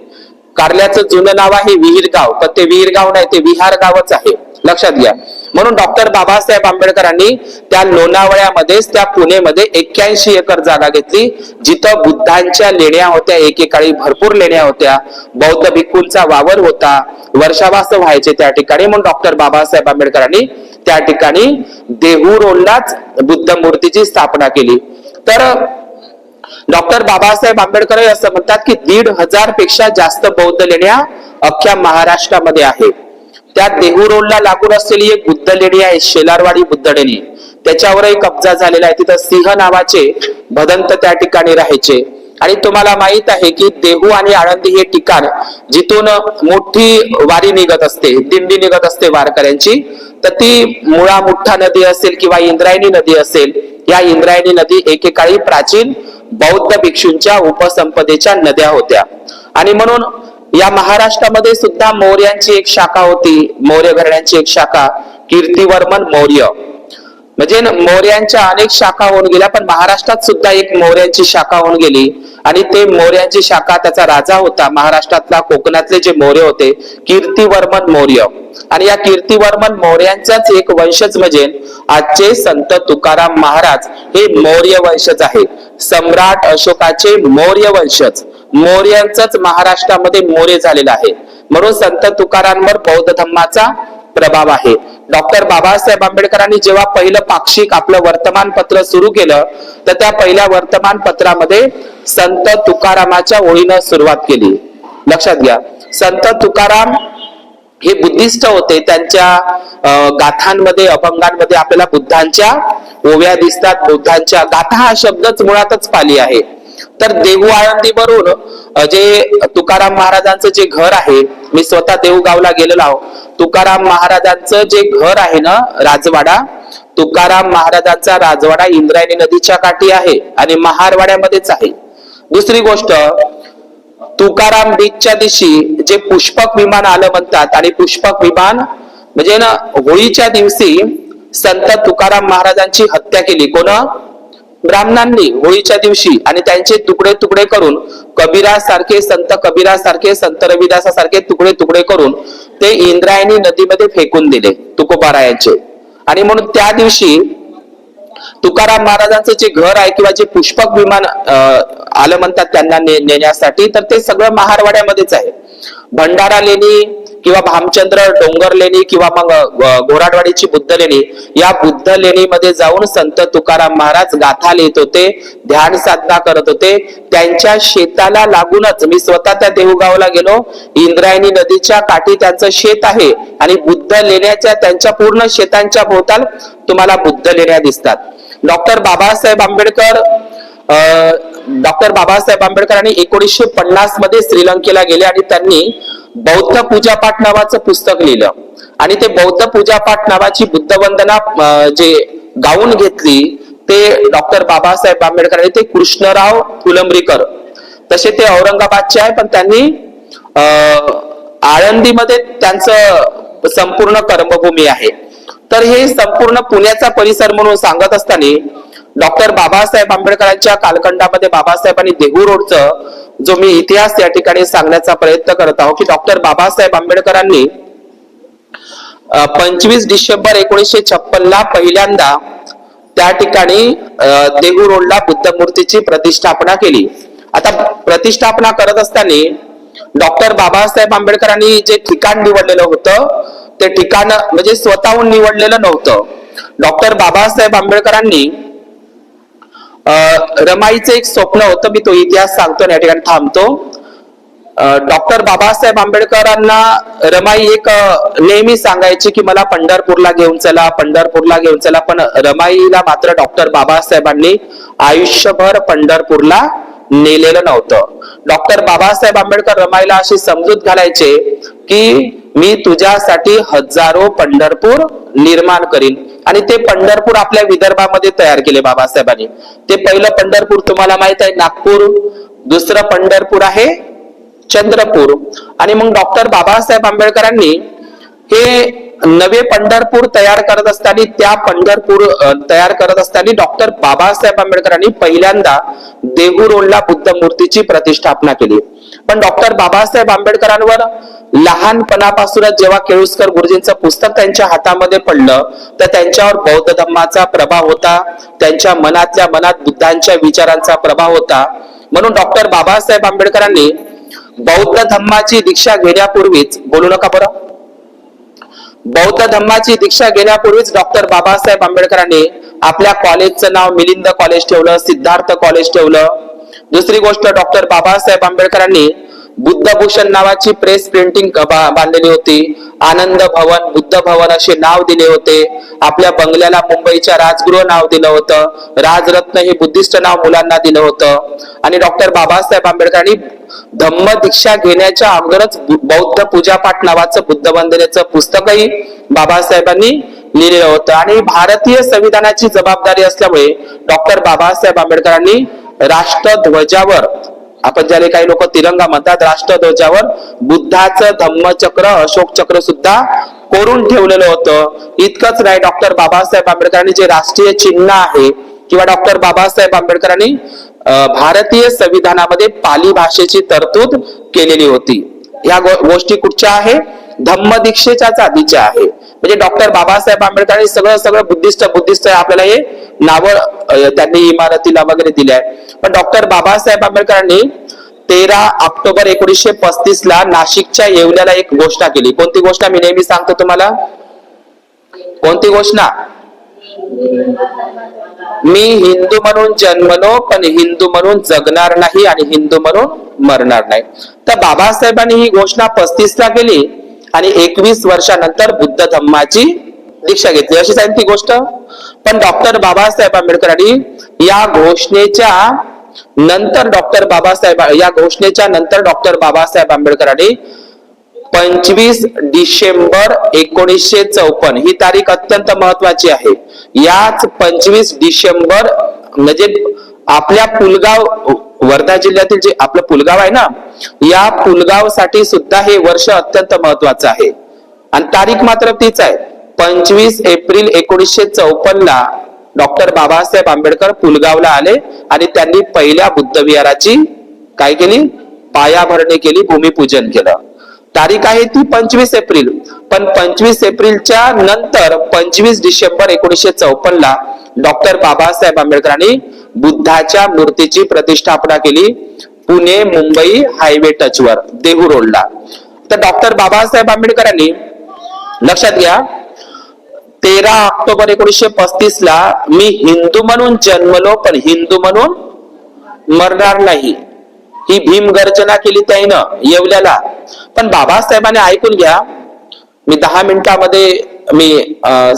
कार्ल्याचं जुनं नाव आहे विहीरगाव, पण ते विहीरगाव नाही, ते विहार गावच आहे, लक्षात घ्या. म्हणून डॉक्टर बाबासाहेब आंबेडकरांनी त्या लोणावळ्यामध्येच त्या पुणेमध्ये 81 एकर जागा घेतली, जिथं बुद्धांच्या लेण्या होत्या. एकेकाळी भरपूर लेण्या होत्या, बौद्ध भिक्खूंचा वावर होता, वर्षावास व्हायचे त्या ठिकाणी. म्हणून डॉक्टर बाबासाहेब आंबेडकरांनी त्या ठिकाणी देहूरोडलाच बुद्ध मूर्तीची स्थापना केली. तर डॉक्टर बाबासाहेब आंबेडकर असं म्हणतात की 1,500 पेक्षा जास्त बौद्ध लेण्या अख्ख्या महाराष्ट्रामध्ये आहेत. त्यात देहूरोडला लागून असलेली एक बुद्ध लेणी आहे, शेलारवाडी बुद्ध लेणी, त्याच्यावरही कब्जा झालेला आहे. तिथं सिंह नावाचे भदंत त्या ठिकाणी राहायचे. आणि तुम्हाला माहित आहे की देहू आणि आळंदी हे ठिकाण जिथून मोठी वारी निघत असते, दिंडी निघत असते वारकऱ्यांची, तर ती मुळा मुठ्ठा नदी असेल किंवा इंद्रायणी नदी असेल, या इंद्रायणी नदी एकेकाळी प्राचीन बौद्ध भिक्षूंच्या उपसंपदेच्या नद्या होत्या. आणि म्हणून या महाराष्ट्रामध्ये सुद्धा मौर्यांची एक शाखा होती, मौर्य घराण्याची एक शाखा, कीर्तिवर्मन मौर्य. म्हणजे मौर्यांच्या अनेक शाखा होऊन गेल्या, पण महाराष्ट्रात सुद्धा एक मौर्यांची शाखा होऊन गेली. आणि ते मौर्यांची शाखा, त्याचा राजा होता महाराष्ट्रातला, कोकणातले जे मौर्य होते, कीर्तिवर्मन मौर्य. आणि या कीर्तिवर्मन मौर्यांचाच एक वंशज म्हणजे आजचे संत तुकाराम महाराज हे मौर्य वंशज आहेत. सम्राट अशोकाचे मौर्य वंशज, मौर्यांचाच महाराष्ट्रामध्ये मौर्य झालेला आहे. म्हणून संत तुकारामांवर बौद्ध धम्माचा प्रभाव आहे. डॉक्टर बाबासाहेब आंबेडकरांनी जेव्हा पहिलं पाक्षिक आपलं वर्तमानपत्र सुरू केलं, तर त्या पहिल्या वर्तमानपत्रामध्ये संत तुकारामाच्या ओळीनं सुरुवात केली. लक्षात घ्या, संत तुकाराम हे बुद्धिस्ट होते. त्यांच्या गाथांमध्ये, अभंगांमध्ये आपल्याला बुद्धांच्या ओव्या दिसतात. बुद्धांच्या गाथा हा शब्दच मुळातच पाली आहे. तर देहू आळंदीवरून जे तुकाराम महाराजांचं जे घर आहे, मी स्वतः देहू गावला गेलेलो आहो. तुकाराम महाराजांचं जे घर आहे ना, राजवाडा, तुकाराम महाराजांचा राजवाडा इंद्रायणी नदीच्या काठी आहे आणि महारवाड्यामध्येच आहे. दुसरी गोष्ट, तुकाराम बीचच्या दिवशी जे पुष्पक विमान आलं म्हणतात, आणि पुष्पक विमान म्हणजे ना होळीच्या दिवशी संत तुकाराम महाराजांची हत्या केली. कोण? ब्राह्मणांनी होळीच्या दिवशी. आणि त्यांचे तुकडे तुकडे करून कबीरासारखे, संत कबीरासारखे, संत रविदासासारखे तुकडे तुकडे करून ते इंद्रायणी नदीमध्ये फेकून दिले तुकोबारायांचे. आणि म्हणून त्या दिवशी तुकाराम महाराजांचं जे घर आहे किंवा जे पुष्पक विमान आलं म्हणतात त्यांना नेण्यासाठी, तर ते सगळं महारवाड्यामध्येच आहे. भंडारा लेणी किंवा भामचंद्र डोंगरलेणी किंवा मग घोराडवाडीची बुद्ध लेणी, या बुद्ध लेणीमध्ये जाऊन संत तुकाराम महाराज गाथा लिहित होते, ध्यान साधना करत होते. त्यांच्या शेताला लागूनच मी स्वतः त्या देहूगावला गेलो. इंद्रायणी नदीच्या काठी त्यांचं शेत आहे आणि बुद्ध लेण्याच्या त्यांच्या पूर्ण शेतांच्या भोवताल तुम्हाला बुद्ध लेण्या दिसतात. डॉक्टर बाबासाहेब आंबेडकरांनी 1950 मध्ये श्रीलंकेला गेले आणि त्यांनी बौद्ध पूजापाठ नावाचं पुस्तक लिहिलं आणि ते बौद्ध पूजापाठ नावाची बुद्ध वंदना जे गाऊन घेतली ते डॉक्टर बाबासाहेब आंबेडकरांनी, ते कृष्णराव फुलंब्रीकर, तसे ते औरंगाबादचे आहे पण त्यांनी आळंदीमध्ये त्यांचं संपूर्ण कर्मभूमी आहे. तर हे संपूर्ण पुण्याचा परिसर म्हणून सांगत असताना डॉक्टर बाबासाहेब आंबेडकरांच्या कालखंडामध्ये बाबासाहेबांनी देहू रोडचं जो मी इतिहास या ठिकाणी सांगण्याचा प्रयत्न करत आहोत की डॉक्टर बाबासाहेब आंबेडकरांनी 25 डिसेंबर 1956 ला पहिल्यांदा त्या ठिकाणी देहू रोडला बुद्ध मूर्तीची प्रतिष्ठापना केली. आता प्रतिष्ठापना करत असताना डॉक्टर बाबासाहेब आंबेडकरांनी जे ठिकाण निवडलेलं होतं ते ठिकाण म्हणजे स्वतःहून निवडलेलं नव्हतं. डॉक्टर बाबासाहेब आंबेडकरांनी रमाईचं एक स्वप्न होतं, मी तो इतिहास सांगतो आणि या ठिकाणी थांबतो. डॉक्टर बाबासाहेब आंबेडकरांना रमाई एक नेहमी सांगायची की मला पंढरपूरला घेऊन चला, पंढरपूरला घेऊन चला, पण रमाईला मात्र डॉक्टर बाबासाहेबांनी आयुष्यभर पंढरपूरला नेलेलं नव्हतं. डॉक्टर बाबासाहेब आंबेडकर रमाईला अशी समजूत घालायचे की मी तुझ्यासाठी हजारो पंढरपूर निर्माण करीन आणि ते पंढरपूर आपल्या विदर्भामध्ये तयार केले बाबासाहेबांनी. ते पहिलं पंढरपूर तुम्हाला माहित आहे नागपूर, दुसरं पंढरपूर आहे चंद्रपूर. आणि मग डॉक्टर बाबासाहेब आंबेडकरांनी हे नवे पंढरपूर तयार करत असताना डॉक्टर बाबासाहेब आंबेडकरांनी पहिल्यांदा देहू रोडला बुद्ध मूर्तीची प्रतिष्ठापना केली. पण डॉक्टर बाबासाहेब आंबेडकरांवर लहानपणापासूनच जेव्हा केळुस्कर गुरुजींचं पुस्तक त्यांच्या हातामध्ये पडलं तर त्यांच्यावर बौद्ध धम्माचा प्रभाव होता, त्यांच्या मनातल्या मनात बुद्धांच्या विचारांचा प्रभाव होता. म्हणून डॉक्टर बाबासाहेब आंबेडकरांनी बौद्ध धम्माची दीक्षा घेण्यापूर्वीच, बोलू नका बरं, बौद्ध धम्माची दीक्षा घेण्यापूर्वीच डॉक्टर बाबासाहेब आंबेडकरांनी आपल्या कॉलेजचं नाव मिलिंद कॉलेज ठेवलं, सिद्धार्थ कॉलेज ठेवलं. दुसरी गोष्ट, डॉक्टर बाबासाहेब आंबेडकरांनी बुद्धभूषण नावाची प्रेस प्रिंटिंग बांधलेली होती. आनंद भवन, बुद्ध भवन असे नाव दिले होते. आपल्या बंगल्याला मुंबईच्या राजगृह नाव दिलं होतं. राजरत्न हे बुद्धिस्ट नाव मुलांना दिलं होतं. आणि डॉक्टर बाबासाहेब आंबेडकरांनी धम्म दीक्षा घेण्याच्या अगोदरच बौद्ध पूजापाठ नावाचं बुद्ध वंदनेचं पुस्तकही बाबासाहेबांनी लिहिलेलं होतं. आणि भारतीय संविधानाची जबाबदारी असल्यामुळे डॉक्टर बाबासाहेब आंबेडकरांनी राष्ट्रध्वजावर, आपण ज्याला काही लोक तिरंगा म्हणतात, राष्ट्रध्वजावर बुद्धाचं धम्मचक्र, अशोक चक्र सुद्धा कोरून ठेवलेलं होतं. इतकंच नाही, डॉक्टर बाबासाहेब आंबेडकरांनी जे राष्ट्रीय चिन्ह आहे किंवा डॉक्टर बाबासाहेब आंबेडकरांनी भारतीय संविधानामध्ये पाली भाषेची तरतूद केलेली होती. या गोष्टी कुठच्या आहे? धम्म दीक्षेच्याच आधीच्या आहे. म्हणजे डॉक्टर बाबासाहेब आंबेडकरांनी सगळं बुद्धिस्ट आपल्याला हे नावं त्यांनी इमारतीला वगैरे दिले आहे. पण डॉक्टर बाबासाहेब आंबेडकरांनी 13 ऑक्टोबर 1935 ला नाशिकच्या येवल्याला एक घोषणा केली. कोणती घोषणा? मी नेहमी सांगतो तुम्हाला, कोणती घोषणा? मी हिंदू म्हणून जन्मलो पण हिंदू म्हणून जगणार नाही आणि हिंदू म्हणून मरणार नाही. तर बाबासाहेबांनी ही घोषणा 35 ला केली आणि 21 वर्षानंतर बुद्ध धम्माची दीक्षा घेतली. अशीच आहे ती गोष्ट. पण डॉक्टर बाबासाहेब आंबेडकरांनी या घोषणेच्या नंतर डॉक्टर बाबासाहेब आंबेडकरांनी 25 डिसेंबर 1954 ही तारीख अत्यंत महत्वाची आहे. याच 25 डिसेंबर म्हणजे आपल्या पुलगाव, वर्धा जिल्ह्यातील जे आपलं पुलगाव आहे ना, या पुलगाव साठी सुद्धा हे वर्ष अत्यंत महत्वाचं आहे. आणि तारीख मात्र तीच आहे, 25 एप्रिल 1954 ला डॉक्टर बाबासाहेब आंबेडकर पुलगावला आले आणि त्यांनी पहिल्या बुद्ध विहाराची काय केली? पायाभरणी केली, भूमिपूजन केलं. तारीख आहे ती 25 एप्रिल. पण 25 एप्रिलच्या नंतर 25 डिसेंबर 1954 ला डॉक्टर बाबासाहेब आंबेडकरांनी बुद्धाच्या मूर्तीची प्रतिष्ठापना केली पुणे मुंबई हायवे टचवर, देहू रोडला. तर डॉक्टर बाबासाहेब आंबेडकरांनी लक्षात घ्या 13 ऑक्टोबर 1935 ला मी हिंदू म्हणून जन्मलो पण हिंदू म्हणून मरणार नाही ही भीम गर्जना केली त्यानं येवल्याला. पण बाबासाहेबांनी ऐकून घ्या, मी 10 मिनिटांमध्ये मी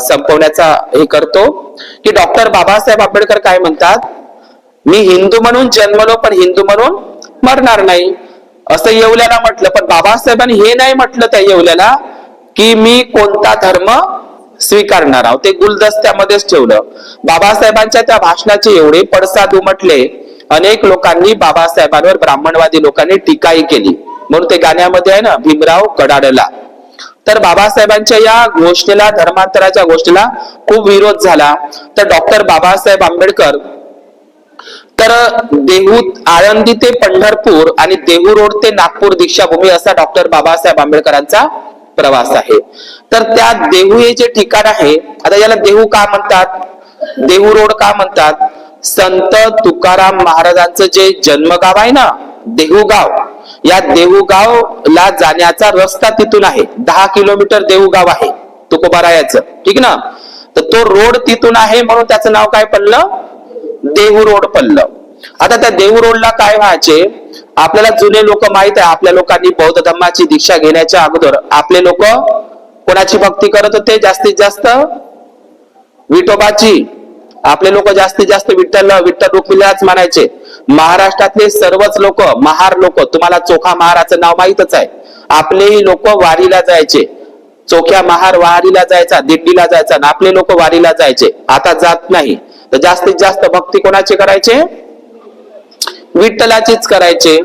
संपवण्याचा हे करतो की डॉक्टर बाबासाहेब आंबेडकर काय म्हणतात, मी हिंदू म्हणून जन्मलो पण हिंदू म्हणून मरणार नाही असं येवल्याला म्हटलं. पण बाबासाहेबांनी हे नाही म्हटलं त्या येवल्याला की मी कोणता धर्म स्वीकारणार आहोत, ते गुलदस्त्यामध्येच ठेवलं. बाबासाहेबांच्या त्या भाषणाचे एवढे पडसाद उमटले, अनेक लोकांनी बाबासाहेबांवर, ब्राह्मणवादी लोकांनी टीकाही केली. म्हणून ते गाण्यामध्ये आहे ना, भीमराव कडाडला. तर बाबासाहेबांच्या या घोषणेला, धर्मांतराच्या घोषणेला खूप विरोध झाला. तर डॉक्टर बाबासाहेब आंबेडकर तर देहू, आळंदी ते पंढरपूर आणि देहू रोड ते नागपूर दीक्षाभूमी असा डॉक्टर बाबासाहेब आंबेडकरांचा प्रवास आहे. तर त्या देहू हे जे ठिकाण आहे, आता याला देहू का म्हणतात, देहू रोड का म्हणतात, संत तुकाराम महाराजांचं जे जन्मगाव आहे ना देहूगाव, या देहूगावला जाण्याचा रस्ता तिथून आहे. 10 किलोमीटर देहूगाव आहे तुकोबारायाचं, ठीक ना. तर तो रोड तिथून आहे म्हणून त्याचं नाव काय पडलं, देहू रोड पडलं. आता त्या देहू रोडला काय व्हायचे, आपल्याला जुने लोक माहित आहे, आपल्या लोकांनी बौद्ध धर्माची दीक्षा घेण्याच्या अगोदर आपले लोक कोणाची भक्ती करत होते, जास्तीत जास्त विठोबाची. आपले लोक जास्तीत जास्त विठ्ठल रुक्मिणीलाच मानायचे. महाराष्ट्रातले सर्वच लोक, महार लोक, तुम्हाला चोखा महाराचं नाव माहितच आहे, आपलेही लोक वारीला जायचे. चोख्या महार वारीला जायचा, दिंडीला जायचा, आणि आपले लोक वारीला जायचे. आता जात नाही. तर जास्तीत जास्त भक्ती कोणाची करायचे, विठ्ठलाचीच करायचे.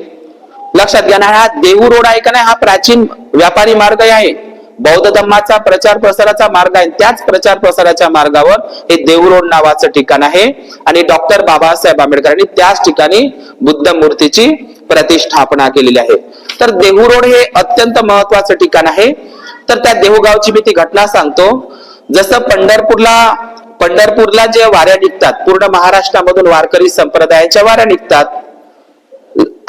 लक्षात घ्या ना, हा देहू रोड आहे का नाही, हा प्राचीन व्यापारी मार्ग आहे, बौद्ध धर्माचा प्रचार प्रसाराचा मार्ग आहे. त्याच प्रचार प्रसाराच्या मार्गावर हे देहू रोड नावाचं ठिकाण आहे. आणि डॉक्टर बाबासाहेब आंबेडकरांनी त्याच ठिकाणी बुद्ध मूर्तीची प्रतिष्ठापना केलेली आहे. तर देहू रोड हे अत्यंत महत्वाचं ठिकाण आहे. तर त्या देहूगावची मी ती घटना सांगतो. जसं पंढरपूरला जे वाऱ्या निघतात, पूर्ण महाराष्ट्रामधून वारकरी संप्रदायाच्या वाऱ्या निघतात,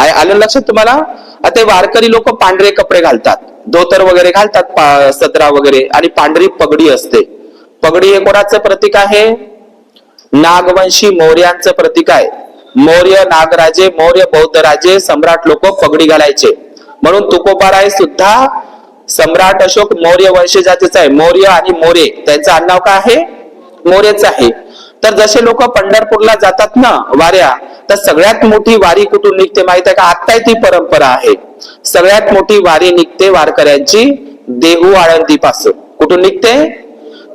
आलं लक्षात तुम्हाला. ते वारकरी लोक पांढरे कपडे घालतात, धोतर वगैरे घालतात, सदरा वगैरे, आणि पांढरी पगडी असते. पगडी हे कोणाचं प्रतीक आहे, नागवंशी मौर्यांचं प्रतीक आहे. मौर्य नागराजे, मौर्य बौद्ध राजे, सम्राट लोक पगडी घालायचे. म्हणून तुकोबाराय सुद्धा सम्राट अशोक मौर्य वंशजाचेच आहे. मौर्य आणि मोरे त्यांचं आडनाव काय आहे, मोरेच आहे. तर जसे लोक पंढरपूरला जातात ना वाऱ्या, तर सगळ्यात मोठी वारी कुठून निघते माहित आहे का, आत्ताही ती परंपरा आहे. सगळ्यात मोठी वारी निघते वारकऱ्यांची देहू आळंदी पासून. कुठून निघते,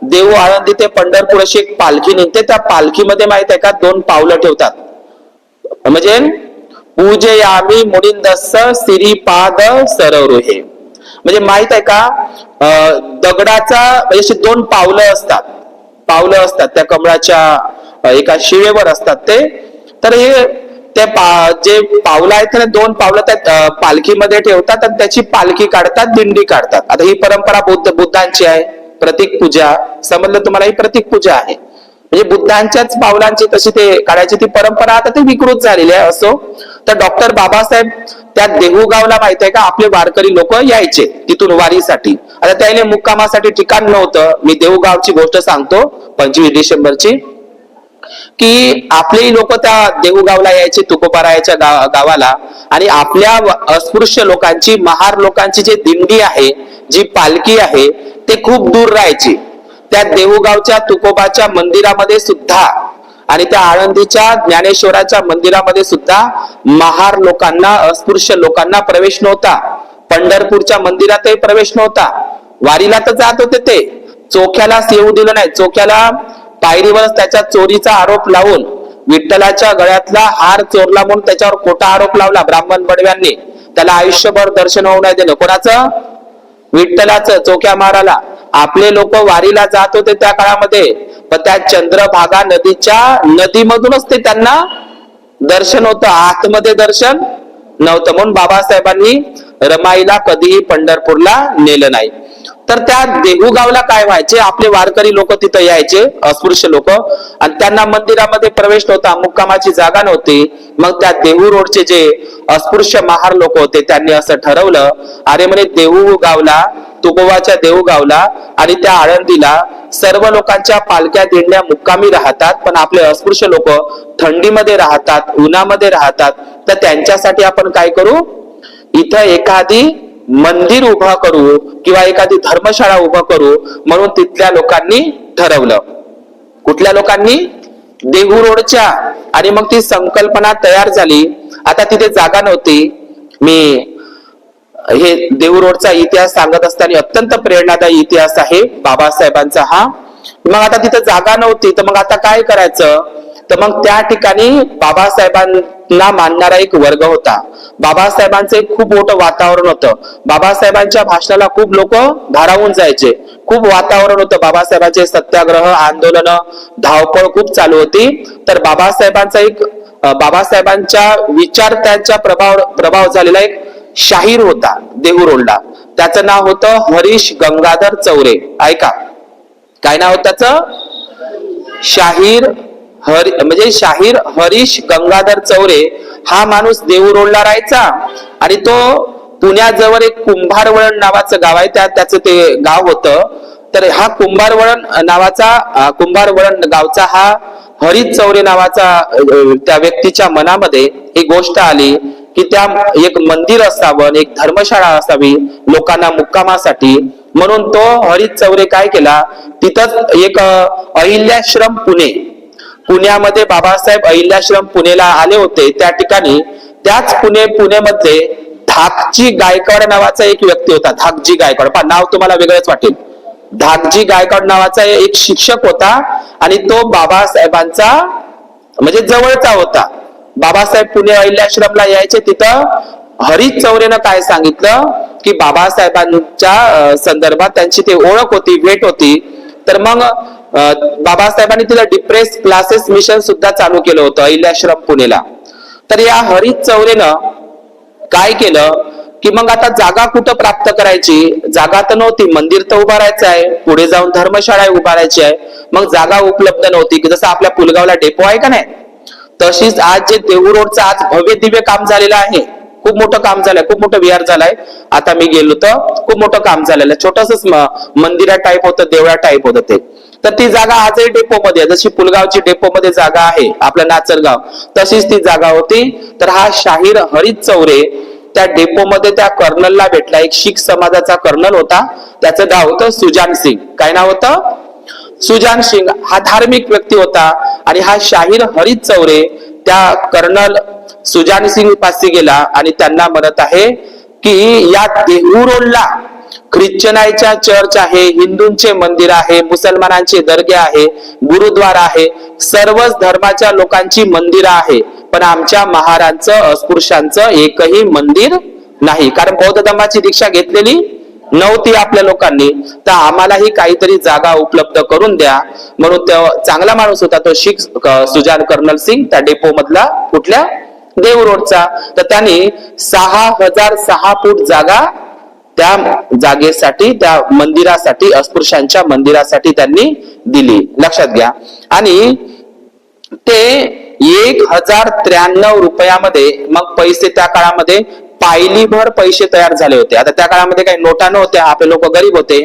देहू आळंदी ते पंढरपूर अशी एक पालखी निघते. त्या पालखीमध्ये माहित आहे का 2 पावलं ठेवतात, म्हणजे पूजयामी मुनिंदस्स श्रीपाद सरोरुहे. म्हणजे माहित आहे का, दगडाचा म्हणजे 2 पावलं असतात त्या कमळाच्या एका शिळेवर असतात ते. तर हे जे पावलं आहेत ना, 2 पावलं त्या पालखीमध्ये ठेवतात आणि त्याची पालखी काढतात, दिंडी काढतात. आता ही परंपरा बुद्धांची आहे, प्रतीक पूजा. समजलं तुम्हाला, ही प्रतीक पूजा आहे. म्हणजे बुद्धांच्याच पावलांची तशी ते काढायची ती परंपरा आता ती विकृत झालेली आहे. असो, तर डॉक्टर बाबासाहेब त्या देहूगावला माहित आहे का, आपले वारकरी लोक यायचे तिथून वारीसाठी. आता त्याने मुक्कामासाठी ठिकाण नव्हतं. मी देहूगावची गोष्ट सांगतो 25 डिसेंबरची, की आपलेही लोक त्या देहूगावला यायचे, तुकोबारायाच्या गावाला. आणि आपल्या अस्पृश्य लोकांची, महार लोकांची जी दिंडी आहे, जी पालखी आहे, ते खूप दूर राहायची. त्या देहूगावच्या तुकोबाच्या मंदिरामध्ये सुद्धा आणि त्या आळंदीच्या ज्ञानेश्वराच्या मंदिरामध्ये सुद्धा महार लोकांना, अस्पृश्य लोकांना प्रवेश नव्हता. पंढरपूरच्या मंदिरातही प्रवेश नव्हता. वारीला तर जात होते ते, चोख्यालाच येऊ दिलं नाही. चोख्याला पायरीवरच त्याच्या चोरीचा आरोप लावून, विठ्ठलाच्या गळ्यातला हार चोरला म्हणून त्याच्यावर खोटा आरोप लावला ब्राह्मण बडव्यांनी. त्याला आयुष्यभर दर्शन होऊ नाही दिलं. कोणाचं, विठ्ठलाचं. चोख्या महाराला आपले लोक वारीला जात होते त्या काळामध्ये, पण त्या चंद्रभागा नदीमधूनच ते त्यांना दर्शन होतं, आतमध्ये दर्शन नव्हतं. म्हणून बाबासाहेबांनी रमाईला कधीही पंढरपूरला नेलं नाही. तर त्या देहूगावला काय व्हायचे, आपले वारकरी लोक तिथं यायचे, अस्पृश्य लोक, आणि त्यांना मंदिरामध्ये प्रवेश नव्हता, मुक्कामाची जागा नव्हती. मग त्या देहू रोडचे जे अस्पृश्य महार लोक होते, त्यांनी असं ठरवलं, अरे म्हणे देहू गावला, तुकोबाच्या देहू गावला आणि त्या आळंदीला सर्व लोकांच्या पालख्या दिंड्या मुक्कामी राहतात, पण आपले अस्पृश्य लोक थंडीमध्ये राहतात, उन्हामध्ये राहतात, तर त्यांच्यासाठी आपण काय करू, इथं एखादी मंदिर उभा करू किंवा एखादी धर्मशाळा उभा करू, म्हणून तिथल्या लोकांनी ठरवलं. कुठल्या लोकांनी? देहू रोडच्या. आणि मग ती संकल्पना तयार झाली. आता तिथे जागा नव्हती. मी हे देहू रोडचा इतिहास सांगत असताना अत्यंत प्रेरणादायी इतिहास आहे बाबासाहेबांचा हा. मग आता तिथे जागा नव्हती, तर मग आता काय करायचं, तर मग त्या ठिकाणी बाबासाहेबांना मानणारा एक वर्ग होता. बाबासाहेबांचं एक खूप मोठं वातावरण होतं. बाबासाहेबांच्या भाषणाला खूप लोक भारावून जायचे. खूप वातावरण होतं. बाबासाहेबांचे सत्याग्रह, आंदोलन, धावपळ खूप चालू होती. तर बाबासाहेबांच्या विचार त्यांचा प्रभाव झालेला एक शाहीर होता देहू रोडला. त्याचं नाव होतं हरीश गंगाधर चौरे. ऐका, काय नाव होतं त्याचं? शाहीर हरीश गंगाधर चौरे. हा माणूस देहू रोडला राहायचा आणि तो पुण्याजवळ एक कुंभारवळण नावाचं गाव आहे, त्याचं ते गाव होतं. तर हा कुंभारवळण गावचा हा हरीश चौरे नावाचा त्या व्यक्तीच्या मनामध्ये ही गोष्ट आली की त्या एक मंदिर असावं, एक धर्मशाळा असावी लोकांना मुक्कामासाठी. म्हणून तो हरीश चौरे काय केला, तिथंच एक अहिल्याश्रम पुण्यामध्ये बाबासाहेब अहिल्याश्रम पुणेला आले होते. त्या ठिकाणी त्याच पुणेमध्ये धाकजी गायकवाड नावाचा एक व्यक्ती होता. धाकजी गायकवाड, पण नाव तुम्हाला वेगळंच वाटेल. धाकजी गायकवाड नावाचा एक शिक्षक होता आणि तो बाबासाहेबांचा म्हणजे जवळचा होता. बाबासाहेब पुणे अहिल्याश्रमला यायचे. तिथं हरीश चौरेनं काय सांगितलं की बाबासाहेबांच्या संदर्भात त्यांची ते ओळख होती, भेट होती. तर मग बाबासाहेबांनी तिला डिप्रेस क्लासेस मिशन सुद्धा चालू केलं होतं अहिल्याश्रम पुणेला. तर या हरीश चौरेनं काय केलं की मग आता जागा कुठं प्राप्त करायची? जागा तर नव्हती, मंदिर तर उभारायचं आहे, पुढे जाऊन धर्मशाळा उभारायची आहे. मग जागा उपलब्ध नव्हती की जसं आपल्या पुलगावला डेपो आहे का नाही, तशीच आज जे देहू रोडचं आज भव्य दिव्य काम झालेलं आहे. खूप मोठं काम झालंय, खूप मोठं विहार झालाय. आता मी गेलो तर खूप मोठं काम झालेलं, छोटसच मंदिरा टाईप होतं, देवळा टाईप होतं ते. तर ती जागा आजही डेपो मध्ये, जशी पुलगावची डेपो मध्ये जागा आहे आपलं नाचरगाव, तशीच ती जागा होती. तर हा शाहीर हरीश चौरे त्या डेपो मध्ये त्या कर्नलला भेटला. एक शीख समाजाचा कर्नल होता, त्याचं नाव होतं सुजान सिंग. काय नाव होतं? सुजान सिंग. हा धार्मिक व्यक्ती होता आणि हा शाहीर हरीश चौरे त्या कर्नल सुजान सिंग पाशी गेला आणि त्यांना म्हणत आहे की या देहू रोडला ख्रिश्चनांच्या चर्च आहे, हिंदूंचे मंदिर आहे, मुसलमानांचे दर्गे आहे, गुरुद्वारा आहे, सर्वच धर्माच्या लोकांची मंदिरं आहे, पण आमच्या महारांचं अस्पृश्यांचं एकही मंदिर नाही. कारण बौद्ध धर्माची दीक्षा घेतलेली नव्हती आपल्या लोकांनी. तर आम्हालाही काहीतरी जागा उपलब्ध करून द्या. म्हणून तो चांगला माणूस होता तो शीख सुजान कर्नल सिंग, त्या डेपो मधला, कुठल्या? देहू रोडचा. तर त्यांनी 6006 फूट जागा त्या जागेसाठी, त्या मंदिरासाठी, अस्पृश्यांच्या मंदिरासाठी त्यांनी दिली. लक्षात घ्या. आणि ते 1093 रुपयामध्ये मग पैसे, त्या काळामध्ये पायलीभर पैसे तयार झाले होते. आता त्या काळामध्ये काही नोटा नव्हत्या, आपले लोक गरीब होते.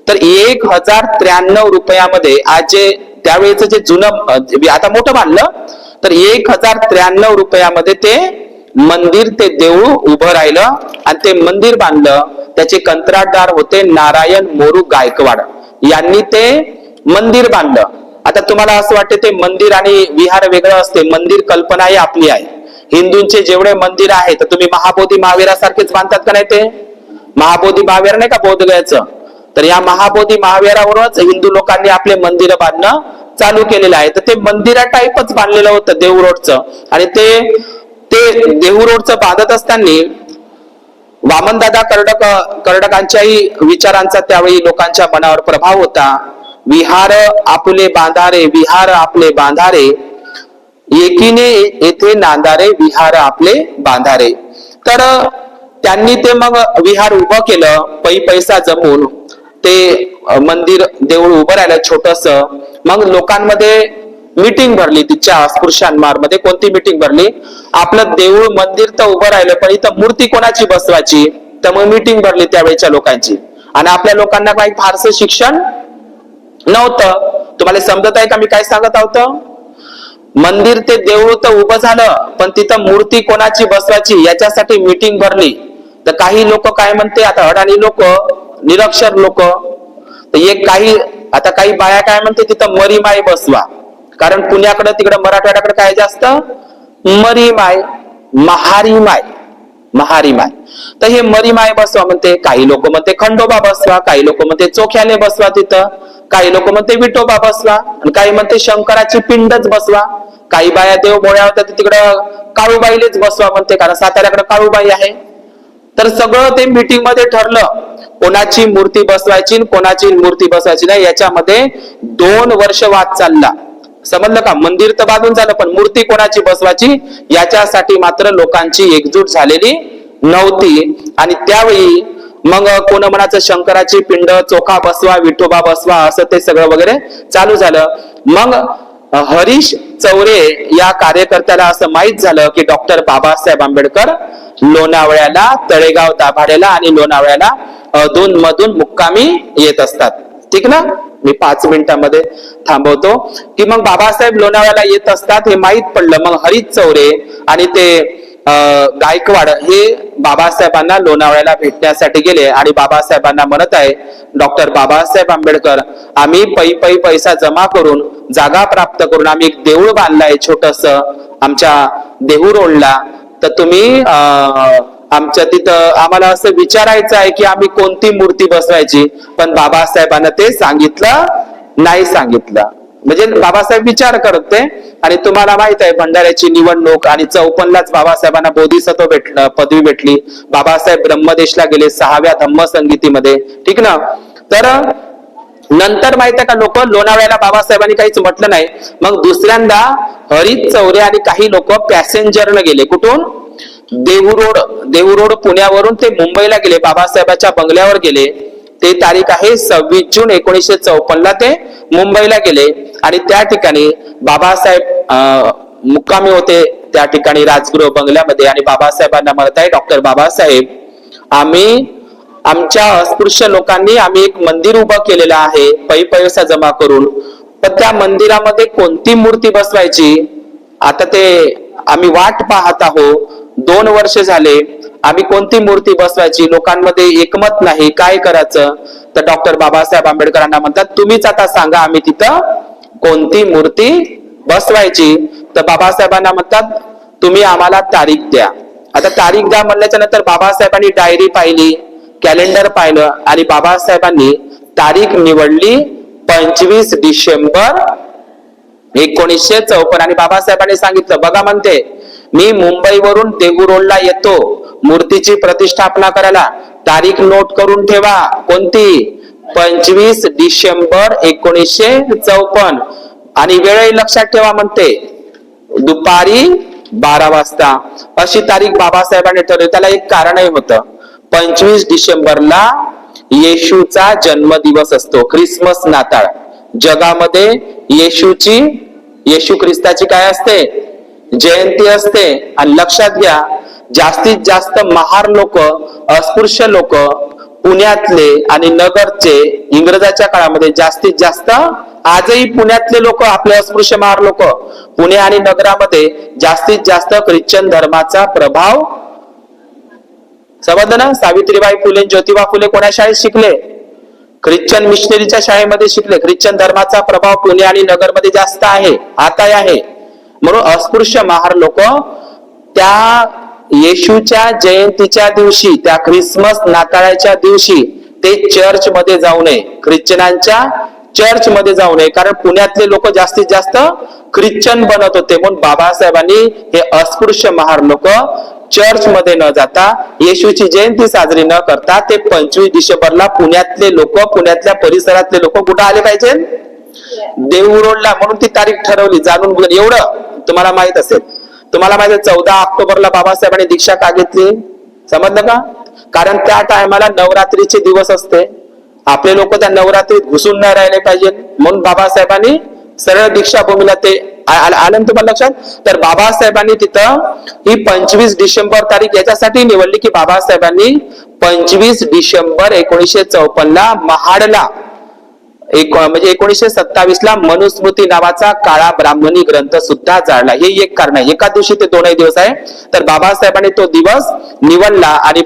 तर 1093 रुपयामध्ये आज जे त्यावेळेच जे जुनं आता मोठं बांधलं, तर 1093 रुपयामध्ये ते मंदिर, ते देऊळ उभं राहिलं आणि ते मंदिर बांधलं. त्याचे कंत्राटदार होते नारायण मोरू गायकवाड यांनी ते मंदिर बांधलं. आता तुम्हाला असं वाटतं ते मंदिर आणि विहार वेगळं असते. मंदिर कल्पना ही आपली आहे. हिंदूंचे जेवढे मंदिर आहे तर तुम्ही महाबोधी महावीरासारखेच बांधतात का नाही? ते महाबोधी महावीर नाही का बौद्ध गयाचं, तर या महाबोधी महावीरावरच हिंदू लोकांनी आपले मंदिर बांधणं चालू केलेलं आहे. तर ते मंदिरा टाईपच बांधलेलं होतं देहू रोडचं. आणि ते देहू रोडचं बांधत असताना वामनदादा कर्डकांच्याही विचारांचा त्यावेळी लोकांच्या मनावर प्रभाव होता. विहार आपले बांधारे, विहार आपले बांधारे, एकीने येथे नांदारे, विहार आपले बांधारे. तर त्यांनी ते मग विहार उभं केलं. पैसा जमून ते मंदिर, देऊळ उभं राहिलं छोटस. मग लोकांमध्ये मीटिंग भरली तिच्या अस्पृश्यांमार्फत. कोणती मीटिंग भरली? आपलं देऊळ मंदिर तर उभं राहिलं, पण इथं मूर्ती कोणाची बसवायची, तर मग मीटिंग भरली त्यावेळेच्या लोकांची. आणि आपल्या लोकांना काही फारसं शिक्षण नव्हतं. तुम्हाला समजत आहे का मी काय सांगत आहोत? मंदिर ते देऊळ तर उभं झालं, पण तिथं मूर्ती कोणाची बसवायची याच्यासाठी मीटिंग भरली. तर काही लोक काय म्हणते, आता अडाणी लोक, निरक्षर लोक, तर एक काही बाया काय म्हणते, तिथं मरीमाय बसवा. कारण पुण्याकडे तिकडे मराठवाड्याकडे काय जास्त मरीमाय, महारीमाय, महारीमाय. तर हे मरीमाय बसवा म्हणते. काही लोक म्हणते खंडोबा बसवा, काही लोक म्हणते चोख्याले बसवा तिथं, काही लोक म्हणते विठोबा बसवा, आणि काही म्हणते शंकराची पिंडच बसवा. काही बाया देव भोळ्या होत्या तिकडं काळूबाईलेच बसवा म्हणते, कारण साताऱ्याकडे काळूबाई आहे. तर सगळं ते मीटिंग मध्ये ठरलं कोणाची मूर्ती बसवायची कोणाची मूर्ती बसवायची नाही. याच्यामध्ये 2 वर्ष वाद चालला. समजलं का? मंदिर तर बांधून झालं, पण मूर्ती कोणाची बसवायची याच्यासाठी मात्र लोकांची एकजूट झालेली नव्हती. आणि त्यावेळी मग कोण म्हणायचं शंकराची पिंड, चोखा बसवा, विठोबा बसवा, असं ते सगळं वगैरे चालू झालं. मग हरीश चौरे या कार्यकर्त्याला असं माहित झालं की डॉक्टर बाबासाहेब आंबेडकर लोणावळ्याला, तळेगाव दाभाडेला आणि लोणावळ्याला अधून-मधून मुक्कामी येत असतात. ठीक ना? मी 5 मिनिटांमध्ये थांबवतो. की मग बाबासाहेब लोणावळ्याला येत असतात हे माहित पडलं. मग हरीश चौरे आणि ते गायकवाड हे बाबासाहेबांना लोणावळ्याला भेटण्यासाठी गेले आणि बाबासाहेबांना म्हणत आहे, डॉक्टर बाबासाहेब आंबेडकर, आम्ही पै पैसा जमा करून, जागा प्राप्त करून आम्ही एक देऊळ बांधलंय छोटस आमच्या देहू रोडला. तर तुम्ही आमच्या तिथं आम्हाला असं विचारायचं आहे की आम्ही कोणती मूर्ती बसवायची. पण बाबासाहेबांना ते नाही सांगितलं. म्हणजे बाबासाहेब विचार करते. आणि तुम्हाला माहित आहे भंडाऱ्याची निवडणूक आणि 54लाच बाबासाहेबांना बोधिसत्व पदवी भेटली. बाबासाहेब ब्रह्मदेशला गेले 6व्या धम्म संगीतीमध्ये. ठीक ना? तर नंतर माहित आहे का, लोक लोणावळ्याला बाबासाहेबांनी काहीच म्हटलं नाही. मग दुसऱ्यांदा हरीश चौरे आणि काही लोक पॅसेंजरनं गेले. कुठून? देहू रोड पुण्यावरून ते मुंबईला गेले, बाबासाहेबांच्या बंगल्यावर गेले. ते तारीख आहे 26 जून 1954ला ते मुंबईला गेले. आणि त्या ठिकाणी बाबासाहेब मुक्कामी होते त्या ठिकाणी राजगृह बंगल्यामध्ये. आणि बाबासाहेबांना म्हणत आहे, डॉक्टर बाबासाहेब, आम्ही आमच्या अस्पृश्य लोकांनी आम्ही एक मंदिर उभं केलेलं आहे पैसा जमा करून, पण त्या मंदिरामध्ये कोणती मूर्ती बसवायची आता ते आम्ही वाट पाहत आहोत. 2 वर्ष झाले, आम्ही कोणती मूर्ती बसवायची, लोकांमध्ये एकमत नाही, काय करायचं? तर डॉक्टर बाबासाहेब आंबेडकरांना म्हणतात, तुम्हीच आता सांगा आम्ही तिथं कोणती मूर्ती बसवायची. तर बाबासाहेबांना म्हणतात, तुम्ही आम्हाला तारीख द्या. आता तारीख द्या म्हणल्याच्या नंतर बाबासाहेबांनी डायरी पाहिली, कॅलेंडर पाहिलं आणि बाबासाहेबांनी तारीख निवडली 25 डिसेंबर 1954. आणि बाबासाहेबांनी सांगितलं, बघा म्हणते, मी मुंबईवरून देहू रोडला येतो मूर्तीची प्रतिष्ठापना करायला, तारीख नोट करून ठेवा. कोणती? 25 डिसेंबर 1954. आणि वेळही लक्षात ठेवा म्हणते, दुपारी 12 वाजता अशी तारीख बाबासाहेबांनी ठरवली. त्याला एक कारणही होतं. 25 डिसेंबरला येशूचा जन्मदिवस असतो, ख्रिसमस, नाताळ. जगामध्ये येशू ख्रिस्ताची काय असते? जयंती असते. आणि लक्षात घ्या, जास्तीत जास्त महार लोक, अस्पृश्य लोक पुण्यातले आणि नगरचे इंग्रजाच्या काळामध्ये जास्तीत जास्त, आजही पुण्यातले लोक, आपले अस्पृश्य महार लोक पुणे आणि नगरामध्ये जास्तीत जास्त ख्रिश्चन धर्माचा प्रभाव. समजलं ना? सावित्रीबाई फुले, ज्योतिबा फुले कोणा शाळेत शिकले? ख्रिश्चन मिशनरीच्या शाळेमध्ये शिकले. ख्रिश्चन धर्माचा प्रभाव पुणे आणि नगरमध्ये जास्त आहे, आताही आहे. म्हणून अस्पृश्य महार लोक त्या येशूच्या जयंतीच्या दिवशी, त्या ख्रिसमस नाताळाच्या दिवशी ते चर्च मध्ये जाऊ नये, ख्रिश्चनांच्या चर्च मध्ये जाऊ नये. कारण पुण्यातले लोक जास्तीत जास्त ख्रिश्चन बनत होते. म्हणून बाबासाहेबांनी हे अस्पृश्य महार लोक चर्च मध्ये न जाता, येशूची जयंती साजरी न करता, ते 25 डिसेंबरला पुण्यातले लोक, पुण्यातल्या परिसरातले लोक कुठे आले पाहिजे? देहू रोडला. म्हणून ती तारीख ठरवली. जाणून बघा, एवढं तुम्हाला माहित असेल. तुम्हाला माहिती आहे 14 ऑक्टोबरला बाबासाहेबांनी दीक्षा का घेतली? समजलं का? कारण त्या टायमाला नवरात्रीचे दिवस असते. आपले लोक त्या नवरात्रीत घुसून नाही राहिले पाहिजे म्हणून बाबासाहेबांनी सरळ दीक्षाभूमीला ते आलं ना तुम्हाला लक्षात. तर बाबासाहेबांनी तिथं ही 25 डिसेंबर तारीख याच्यासाठी निवडली की बाबासाहेबांनी 25 डिसेंबर 1954 ला महाडला म्हणजे 1927 ला मनुस्मृती नावाचा काळा ब्राह्मणी ग्रंथ सुद्धा जाळला. हे एक कारण आहे. एका दिवशी ते दोनही दिवस आहे. तर बाबासाहेबांनी तो दिवस निवडला आणि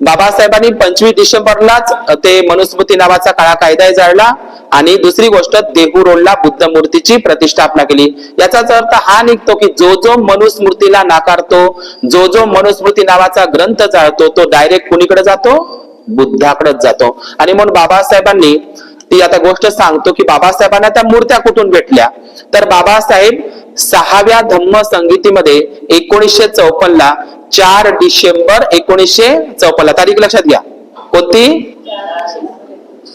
बाबासाहेबांनी 25 डिसेंबरलाच ते मनुस्मृती नावाचा काळा कायदा जाळला आणि दुसरी गोष्ट देहू रोडला बुद्ध मूर्तीची प्रतिष्ठापना केली. याचाच अर्थ हा निघतो की जो जो मनुस्मृतीला नाकारतो, जो जो मनुस्मृती नावाचा ग्रंथ जाळतो, तो डायरेक्ट कुणीकडे जातो? बुद्धाकडेच जातो. आणि म्हणून बाबासाहेबांनी ती आता गोष्ट सांगतो की बाबासाहेबांना त्या मूर्त्या कुठून भेटल्या. तर बाबासाहेब 6व्या धम्म संगीतीमध्ये 1954 ला 4 डिसेंबर 1954 ला तारीख लक्षात घ्या. कोणती?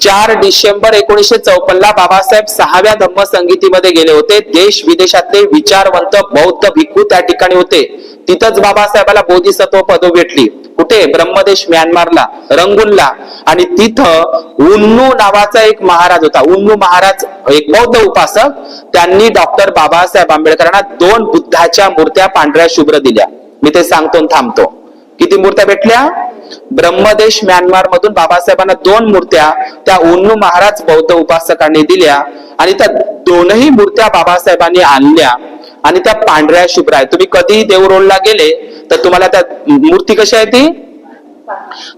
4 डिसेंबर 1954 ला बाबासाहेब 6व्या धम्म संगीतीमध्ये गेले होते. देश विदेशातले विचारवंत बौद्ध भिक्खू त्या ठिकाणी होते. तिथंच बाबासाहेबाला बोधिसत्व पदवी भेटली. कुठे? ब्रह्मदेश म्यानमारला, रंगूनला. आणि तिथं उन्नू नावाचा एक महाराज होता. उन्नू महाराज एक बौद्ध उपासक. त्यांनी डॉक्टर बाबासाहेब आंबेडकरांना 2 बुद्धाच्या मूर्त्या पांढऱ्या शुभ्र दिल्या. मी ते सांगतो आणि थांबतो. किती मूर्त्या भेटल्या? ब्रह्मदेश म्यानमार मधून बाबासाहेबांना 2 मूर्त्या त्या उन्नू महाराज बौद्ध उपासकांनी दिल्या आणि त्या दोनही मूर्त्या बाबासाहेबांनी आणल्या आणि त्या पांढऱ्या शुभ्र आहेत. तुम्ही कधी देहू रोडला गेले तर तुम्हाला त्या मूर्ती कशी आहे? ती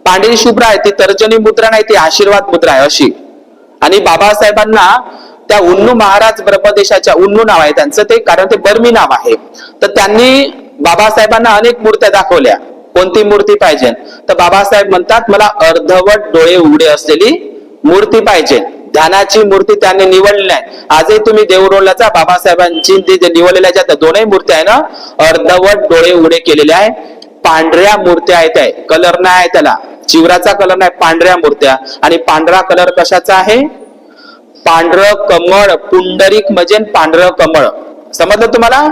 पांढरी शुभ्र आहे. ती तर्जनी मुद्रा नाही, ती आशीर्वाद मुद्रा आहे अशी. आणि बाबासाहेबांना त्या उन्नू महाराज ब्रह्मदेशाच्या, उन्नू नाव आहे त्यांचं ते, कारण ते बर्मी नाव आहे. तर त्यांनी बाबासाहेबांना अनेक मूर्त्या दाखवल्या. कोणती मूर्ती पाहिजे? तर बाबासाहेब म्हणतात मला अर्धवट डोळे उघडे असलेली मूर्ती पाहिजे. ध्यानाची मूर्ती त्यांनी निवडली नाही. आजही तुम्ही देहू रोडला जा, बाबासाहेबांची निवडलेल्या ज्या दोनही मूर्त्या आहे ना, अर्धवट डोळे उघडे केलेल्या आहे. पांढऱ्या मूर्त्या आहेत. कलर नाही आहे त्याला, चिवराचा कलर नाही, पांढऱ्या मूर्त्या. आणि पांढरा कलर कशाचा आहे? पांढरं कमळ. पुंडरीक म्हणजे पांढरं कमळ. समजलं तुम्हाला?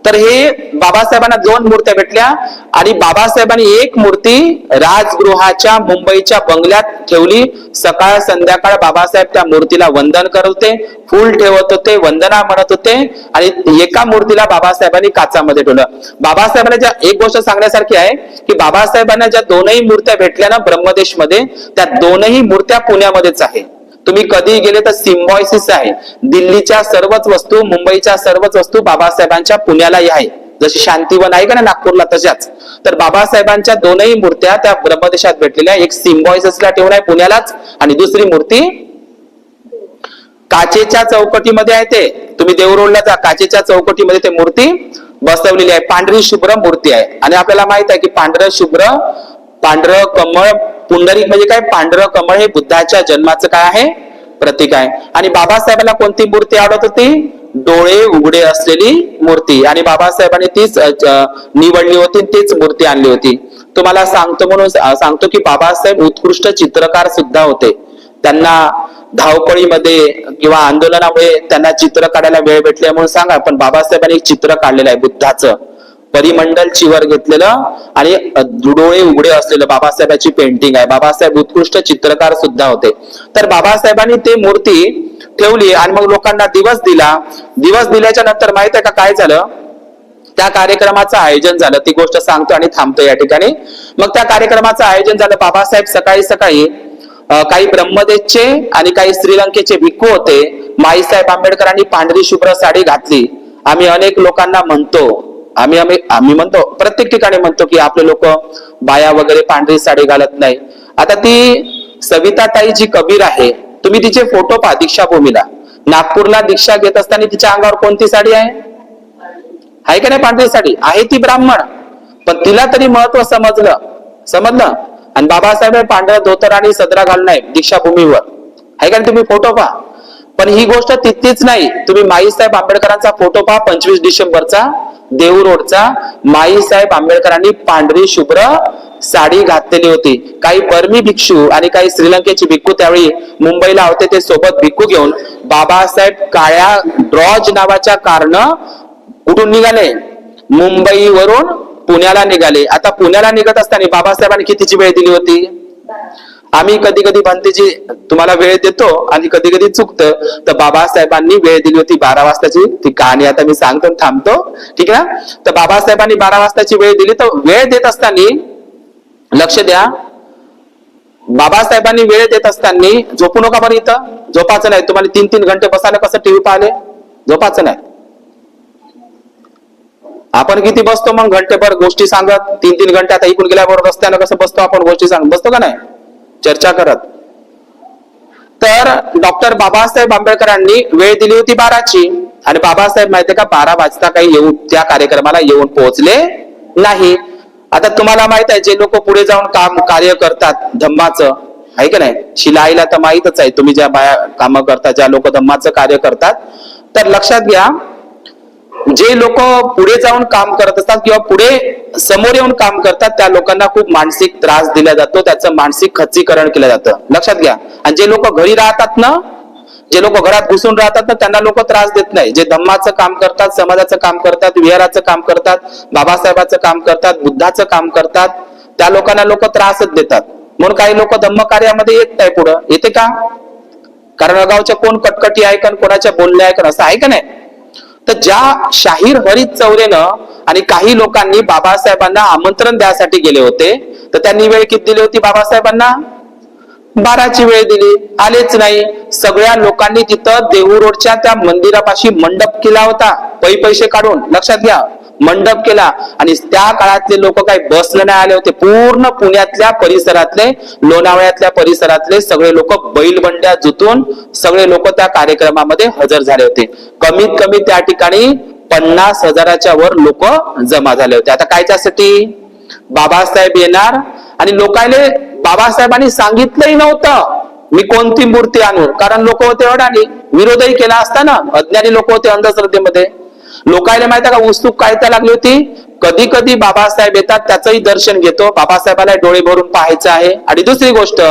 तर हे बाबासाहेबांना 2 मूर्त्या भेटल्या आणि बाबासाहेबांनी एक मूर्ती राजगृहाच्या मुंबईच्या बंगल्यात ठेवली. सकाळ संध्याकाळ बाबासाहेब त्या मूर्तीला वंदन करत होते, फूल ठेवत होते, वंदना म्हणत होते. आणि एका मूर्तीला बाबासाहेबांनी काचामध्ये ठेवलं. बाबासाहेबांना ज्या एक गोष्ट सांगण्यासारखी आहे की बाबासाहेबांना ज्या दोनही मूर्त्या भेटल्या ना ब्रह्मदेश मध्ये, त्या दोनही मूर्त्या पुण्यामध्येच आहे. तुम्ही कधी गेले तर सिम्बॉयसिस आहे. दिल्लीच्या सर्वच वस्तू, मुंबईच्या सर्वच वस्तू बाबासाहेबांच्या पुण्यालाही आहे. जशी शांतीवन आहे का ना नागपूरला, तशाच. तर बाबासाहेबांच्या दोनही मूर्त्या त्या ब्रह्मदेशात भेटलेल्या. एक सिम्बॉयसिसला ठेवून आहे पुण्यालाच आणि दुसरी मूर्ती काचेच्या चौकटीमध्ये आहे. ते तुम्ही देहू रोडला जा, काचेच्या चौकटीमध्ये ते मूर्ती बसवलेली आहे. पांढरी शुभ्र मूर्ती आहे. आणि आपल्याला माहित आहे की पांढरं शुभ्र, पांढरं कमळ, पुंडरीक म्हणजे काय? पांढरं कमळ हे बुद्धाच्या जन्माचं काय आहे? प्रतीक आहे. आणि बाबासाहेबांना कोणती मूर्ती आवडत होती? डोळे उघडे असलेली मूर्ती. आणि बाबासाहेबांनी तीच निवडली होती, तीच मूर्ती आणली होती. तुम्हाला सांगतो म्हणून सांगतो की बाबासाहेब उत्कृष्ट चित्रकार सुद्धा होते. त्यांना धावपळीमध्ये किंवा आंदोलनामुळे त्यांना चित्र काढायला वेळ भेटले म्हणून सांगा, पण बाबासाहेबांनी एक चित्र काढलेलं आहे बुद्धाचं, परिमंडल चिवर घेतलेलं आणि डोळे उघडे असलेलं बाबासाहेबांची पेंटिंग आहे. बाबासाहेब उत्कृष्ट चित्रकार सुद्धा होते. तर बाबासाहेबांनी ते मूर्ती ठेवली आणि मग लोकांना दिवस दिला. दिवस दिल्याच्या नंतर माहित आहे का काय झालं? त्या कार्यक्रमाचं आयोजन झालं. ती गोष्ट सांगतो आणि थांबतो या ठिकाणी. मग त्या कार्यक्रमाचं आयोजन झालं. बाबासाहेब सकाळी सकाळी काही ब्रह्मदेशचे आणि काही श्रीलंकेचे भिक्खू होते. माईसाहेब आंबेडकरांनी पांढरी शुभ्र साडी घातली. आम्ही अनेक लोकांना म्हणतो, आम्ही म्हणतो, प्रत्येक ठिकाणी म्हणतो की आपले लोक बाया वगैरे पांढरी साडी घालत नाही. आता ती सविताताई जी कबीर आहे, तुम्ही तिचे फोटो पहा दीक्षाभूमीला. नागपूरला दीक्षा घेत असताना तिच्या अंगावर कोणती साडी आहे का नाही? पांढरी साडी आहे. ती ब्राह्मण, पण तिला तरी महत्व समजलं. आणि बाबासाहेब पांढरा धोतर आणि सदरा घालून आहे दीक्षाभूमीवर, आहे का? तुम्ही फोटो पहा. पण ही गोष्ट तितकीच नाही. तुम्ही माईसाहेब आंबेडकरांचा फोटो पहा 25 डिसेंबरचा देहू रोडचा. माईसाहेब आंबेडकरांनी पांढरी शुभ्र साडी घातलेली होती. काही बर्मी भिक्षू आणि काही श्रीलंकेचे भिक्खू त्यावेळी मुंबईला होते. ते सोबत भिक्खू घेऊन बाबासाहेब काळ्या ड्रॉज नावाच्या कारनं कुठून निघाले? मुंबईवरून पुण्याला निघाले. आता पुण्याला निघत असताना बाबासाहेबांनी कितीची वेळ दिली होती? आम्ही कधी कधी भंतेजी तुम्हाला वेळ देतो आणि कधी कधी चुकतं. तर बाबासाहेबांनी वेळ दिली होती 12 वाजताची. ती कहाणी आता मी सांगतो थांबतो, ठीक आहे ना. तर बाबासाहेबांनी 12 वाजताची वेळ दिली. तर वेळ देत असताना लक्ष द्या, बाबासाहेबांनी वेळ देत असताना झोपू नका बरं, इथं झोपाचं नाही. तुम्हाला 3-3 घंटे बसायला कसं टीव्ही पाहिले, झोपाचं नाही. आपण किती बसतो मग घंटेभर गोष्टी सांगत, 3-3 घंटे आता इकडून गेल्यावर रस्त्यानं कसं बसतो आपण, गोष्टी सांगत बसतो का नाही, चर्चा करत. तर डॉक्टर बाबासाहेब आंबेडकरांनी वेळ दिली होती 12ची आणि बाबासाहेब माहितीये का 12 वाजता काही येऊन त्या कार्यक्रमाला येऊन पोहोचले नाही. आता तुम्हाला माहित आहे, जे लोक पुढे जाऊन कार्य करतात धम्माचं, आहे का नाही, शिलाईला तर माहितच आहे तुम्ही ज्या बाया कामं करतात, ज्या लोक धम्माचं कार्य करतात. तर लक्षात घ्या, जे लोक पुढे जाऊन काम करत असतात किंवा पुढे समोर येऊन काम करतात त्या लोकांना खूप मानसिक त्रास दिला जातो, त्याचं मानसिक खच्चीकरण केलं जातं, लक्षात घ्या. आणि जे लोक घरी राहतात ना, जे लोक घरात घुसून राहतात ना, त्यांना लोक त्रास देत नाही. जे धम्माचं काम करतात, समाजाचं काम करतात, विहाराचं काम करतात, बाबासाहेबाचं काम करतात, बुद्धाचं काम करतात, त्या लोकांना लोक त्रासच देतात. म्हणून काही लोक धम्म कार्यामध्ये येत नाही पुढं. येते का? कारण अगावच्या कोण कटकटी ऐकन, कोणाच्या बोलण्या ऐकन, असं आहे का नाही. तर ज्या शाहीर हरीत चौरेनं आणि काही लोकांनी बाबासाहेबांना आमंत्रण द्यासाठी गेले होते, तर त्यांनी वेळ किती दिली होती बाबासाहेबांना? 12ची वेळ दिली, आलेच नाही. सगळ्या लोकांनी तिथं देहू रोडच्या त्या मंदिरापाशी मंडप केला होता, पैसे काढून, लक्षात घ्या, मंडप केला. आणि त्या काळातले लोक काही बसले नाही आले होते. पूर्ण पुण्यातल्या परिसरातले, लोणावळ्यातल्या परिसरातले सगळे लोक बैलबंड्या जुतून सगळे लोक त्या कार्यक्रमामध्ये हजर झाले होते. कमीत कमी त्या ठिकाणी 50,000च्या वर लोक जमा झाले होते. आता कायच्यासाठी? बाबासाहेब येणार आणि लोकांना बाबासाहेबांनी सांगितलंही नव्हतं मी कोणती मूर्ती आणू, कारण लोक होते अडाणी, विरोधही केला असता ना, अज्ञानी लोक होते अंधश्रद्धेमध्ये. लोकांना माहिती का उत्सुक काय लागली होती, कधी कधी बाबासाहेब येतात त्याचंही दर्शन घेतो, बाबासाहेबाला डोळे भरून पाहायचं आहे. आणि दुसरी गोष्ट,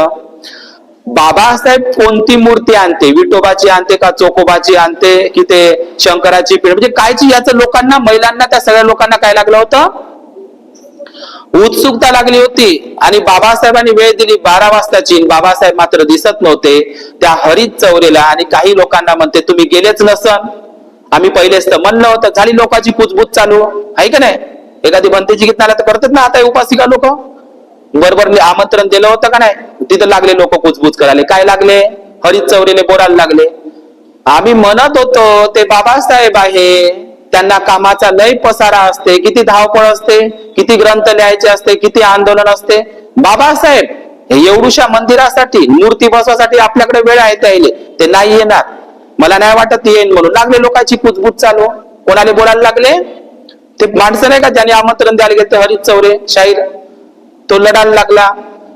बाबासाहेब कोणती मूर्ती आणते, विठोबाची आणते का चोकोबाची आणते की ते शंकराची पीठ, म्हणजे कायची, याचं लोकांना, महिलांना, त्या सगळ्या लोकांना काय लागलं होतं, उत्सुकता लागली होती. आणि बाबासाहेबांनी वेळ दिली 12 वाजताची, बाबासाहेब मात्र दिसत नव्हते. त्या हरीत चौरेला आणि काही लोकांना म्हणते तुम्ही गेलेच नसन, आम्ही पहिलेच तर म्हणलं होतं. झाली लोकांची कुजबूज चालू, आहे का नाही. एखादी भंतेची गीत नाला तर करतात ना आता उपासिका लोक, बरोबर आमंत्रण दिलं होतं का नाही, तिथं लागले लोक कुजबूज करायला. काय लागले, हरीत चौरेले बोलायला लागले, आम्ही म्हणत होतो ते बाबासाहेब आहे, त्यांना कामाचा लय पसारा असते, किती धावपळ असते, किती ग्रंथ लिहायचे असते, किती आंदोलन असते. बाबासाहेब एवढूशा मंदिरासाठी, मूर्ती बसवासाठी आपल्याकडे वेळ आहे त्याले, ते नाही येणार, मला नाही वाटत येईन म्हणून लागले लोकांची कुजबूज चालू. कोणाला बोलायला लागले, ते माणसं नाही का ज्याने आमंत्रण द्यायला गेले, हरीत चौरे शाहीर, तो लढायला लागला.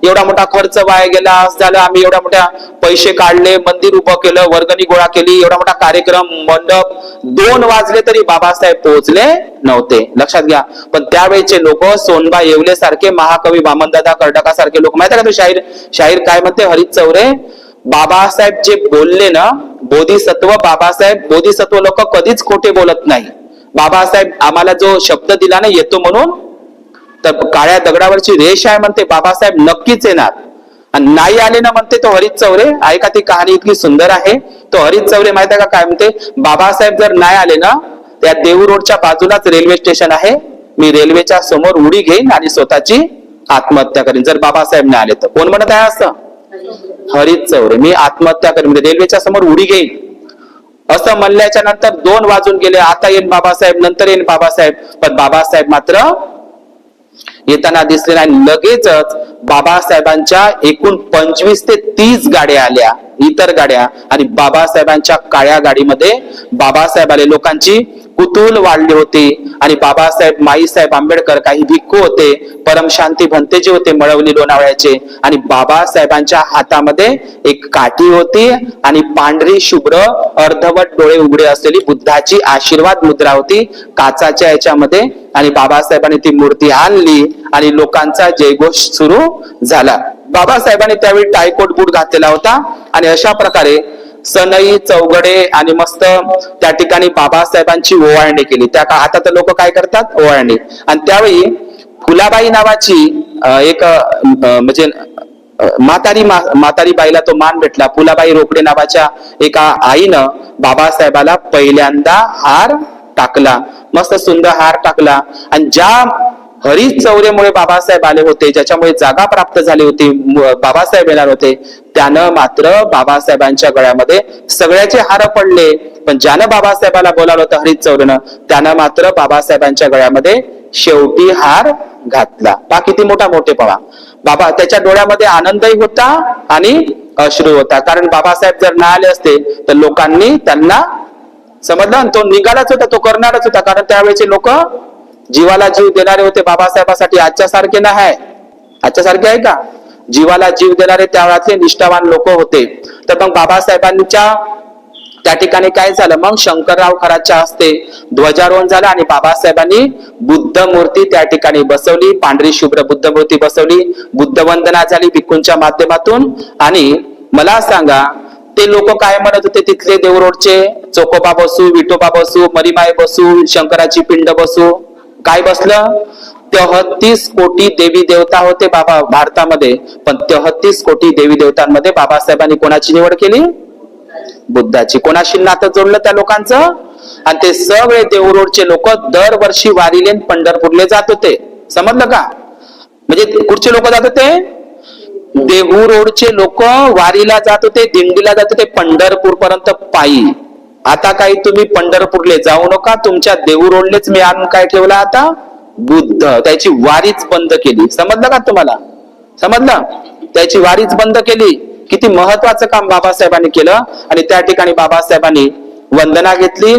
एवढा मोठा खर्च वाया गेला, झालं आम्ही एवढ्या मोठ्या पैसे काढले, मंदिर उभं केलं, वर्गणी गोळा केली, एवढा मोठा कार्यक्रम, मंडप, 2 वाजले तरी बाबासाहेब पोहोचले नव्हते, लक्षात घ्या. पण त्यावेळेचे लोक सोनबा येवले सारखे, महाकवी वामनदादा कर्डका सारखे लोक, माहिती का तो शाहीर काय म्हणते हरीत चौरे, बाबासाहेब जे बोलले ना, बोधिसत्व, बाबासाहेब बोधिसत्व लोक कधीच खोटे बोलत नाही. बाबासाहेब आम्हाला जो शब्द दिला ना येतो म्हणून, तर काळ्या दगडावरची रेष आहे म्हणते, बाबासाहेब नक्कीच येणार. आणि नाही आले ना म्हणते तो हरीत चौरे, ऐका ती कहाणी इतकी सुंदर आहे. तो हरीत चौरे माहिती आहे का काय म्हणते, बाबासाहेब जर नाही आले ना, त्या देहू रोडच्या बाजूलाच रेल्वे स्टेशन आहे, मी रेल्वेच्या समोर उडी घेईन आणि स्वतःची आत्महत्या करीन जर बाबासाहेब नाही आले तर. कोण म्हणत आहे असं? हरीत चौरे, मी आत्महत्या करीन, रेल्वेच्या समोर उडी घेईन. असं म्हणल्याच्या नंतर 2 वाजून गेले, आता येईन बाबासाहेब, नंतर येईन बाबासाहेब, पण बाबासाहेब मात्र येताना दिसले नाही. लगेचच बाबासाहेबांच्या एकूण 25 ते 30 गाड्या आल्या, इतर गाड्या, आणि बाबासाहेबांच्या काळ्या गाडीमध्ये बाबासाहेब आले. लोकांची कुतूहल वाढली होती. आणि बाबासाहेब, माईसाहेब आंबेडकर, काही भिक्खू होते, परमशांती भंतेजी होते मळवली लोणावळ्याचे, आणि बाबासाहेबांच्या हातामध्ये एक काठी होती आणि पांढरी शुभ्र अर्धवट डोळे उघडे असलेली बुद्धाची आशीर्वाद मुद्रा होती काचाच्या याच्यामध्ये. आणि बाबासाहेबांनी ती मूर्ती आणली आणि लोकांचा जयघोष सुरू झाला. बाबासाहेबांनी त्यावेळी टायकोट बूट घातलेला होता आणि अशा प्रकारे सनई चौघडे आणि मस्त त्या ठिकाणी बाबासाहेबांची ओवाळणी केली. त्या आता तर लोक काय करतात, ओवाळणी. आणि त्यावेळी फुलाबाई नावाची एक म्हणजे म्हातारी बाईला तो मान भेटला. फुलाबाई रोकडे नावाच्या एका आईनं बाबासाहेबाला पहिल्यांदा हार टाकला, मस्त सुंदर हार टाकला. आणि ज्या हरीश चौरेमुळे बाबासाहेब आले होते, ज्याच्यामुळे जागा प्राप्त झाली होती, बाबासाहेब येणार होते, त्यानं मात्र बाबासाहेबांच्या गळ्यामध्ये सगळ्याचे हार पडले. पण ज्यानं बाबासाहेबाला बोलावलं होतं हरीश चौरेनं, त्यानं मात्र बाबासाहेबांच्या गळ्यामध्ये शेवटी हार घातला. पहा किती मोठेपणा. बाबा त्याच्या डोळ्यामध्ये आनंदही होता आणि अश्रू होता. कारण बाबासाहेब जर ना आले असते तर लोकांनी त्यांना समजलं, तो निघालाच होता, तो करणारच होता. कारण त्यावेळेचे लोक जीवाला जीव देणारे होते बाबासाहेबासाठी. आजच्या सारखे नाही, आजच्या सारखे आहे का? जीवाला जीव देणारे त्यावेळातले निष्ठावान लोक होते. तर मग बाबासाहेबांच्या त्या ठिकाणी काय झालं, मग शंकरराव खराच्या हस्ते ध्वजारोहण झालं आणि बाबासाहेबांनी बुद्ध मूर्ती त्या ठिकाणी बसवली, पांढरी शुभ्र बुद्ध मूर्ती बसवली, बुद्ध वंदना झाली भिक्खूंच्या माध्यमातून. आणि मला सांगा, ते लोक काय म्हणत होते तिथले देवरोडचे, चोकोबा बसू, विठोबा बसू, मरीमाय बसू, शंकराची पिंड बसू, काय बसलं? 33 कोटी देवी देवता होते बाबा भारतामध्ये. पण 33 कोटी देवी देवतांमध्ये बाबासाहेबांनी कोणाची निवड केली? बुद्धाची. कोणाशी नातं जोडलं त्या लोकांचं? आणि ते सगळे देवरोडचे लोक दरवर्षी वारीले पंढरपूरले जात होते. समजलं का? म्हणजे कुठचे लोक जात होते? देहू रोडचे लोक वारीला जात होते, दिंडीला जात होते, पंढरपूर पर्यंत पायी. आता काही तुम्ही पंढरपूरले जाऊ नका, तुमच्या देहू रोडलेच मी आणून काय ठेवला आता? बुद्ध. त्याची वारीच बंद केली. समजलं का तुम्हाला? समजलं? त्याची वारीच बंद केली. किती महत्वाचं काम बाबासाहेबांनी केलं. आणि त्या ठिकाणी बाबासाहेबांनी वंदना घेतली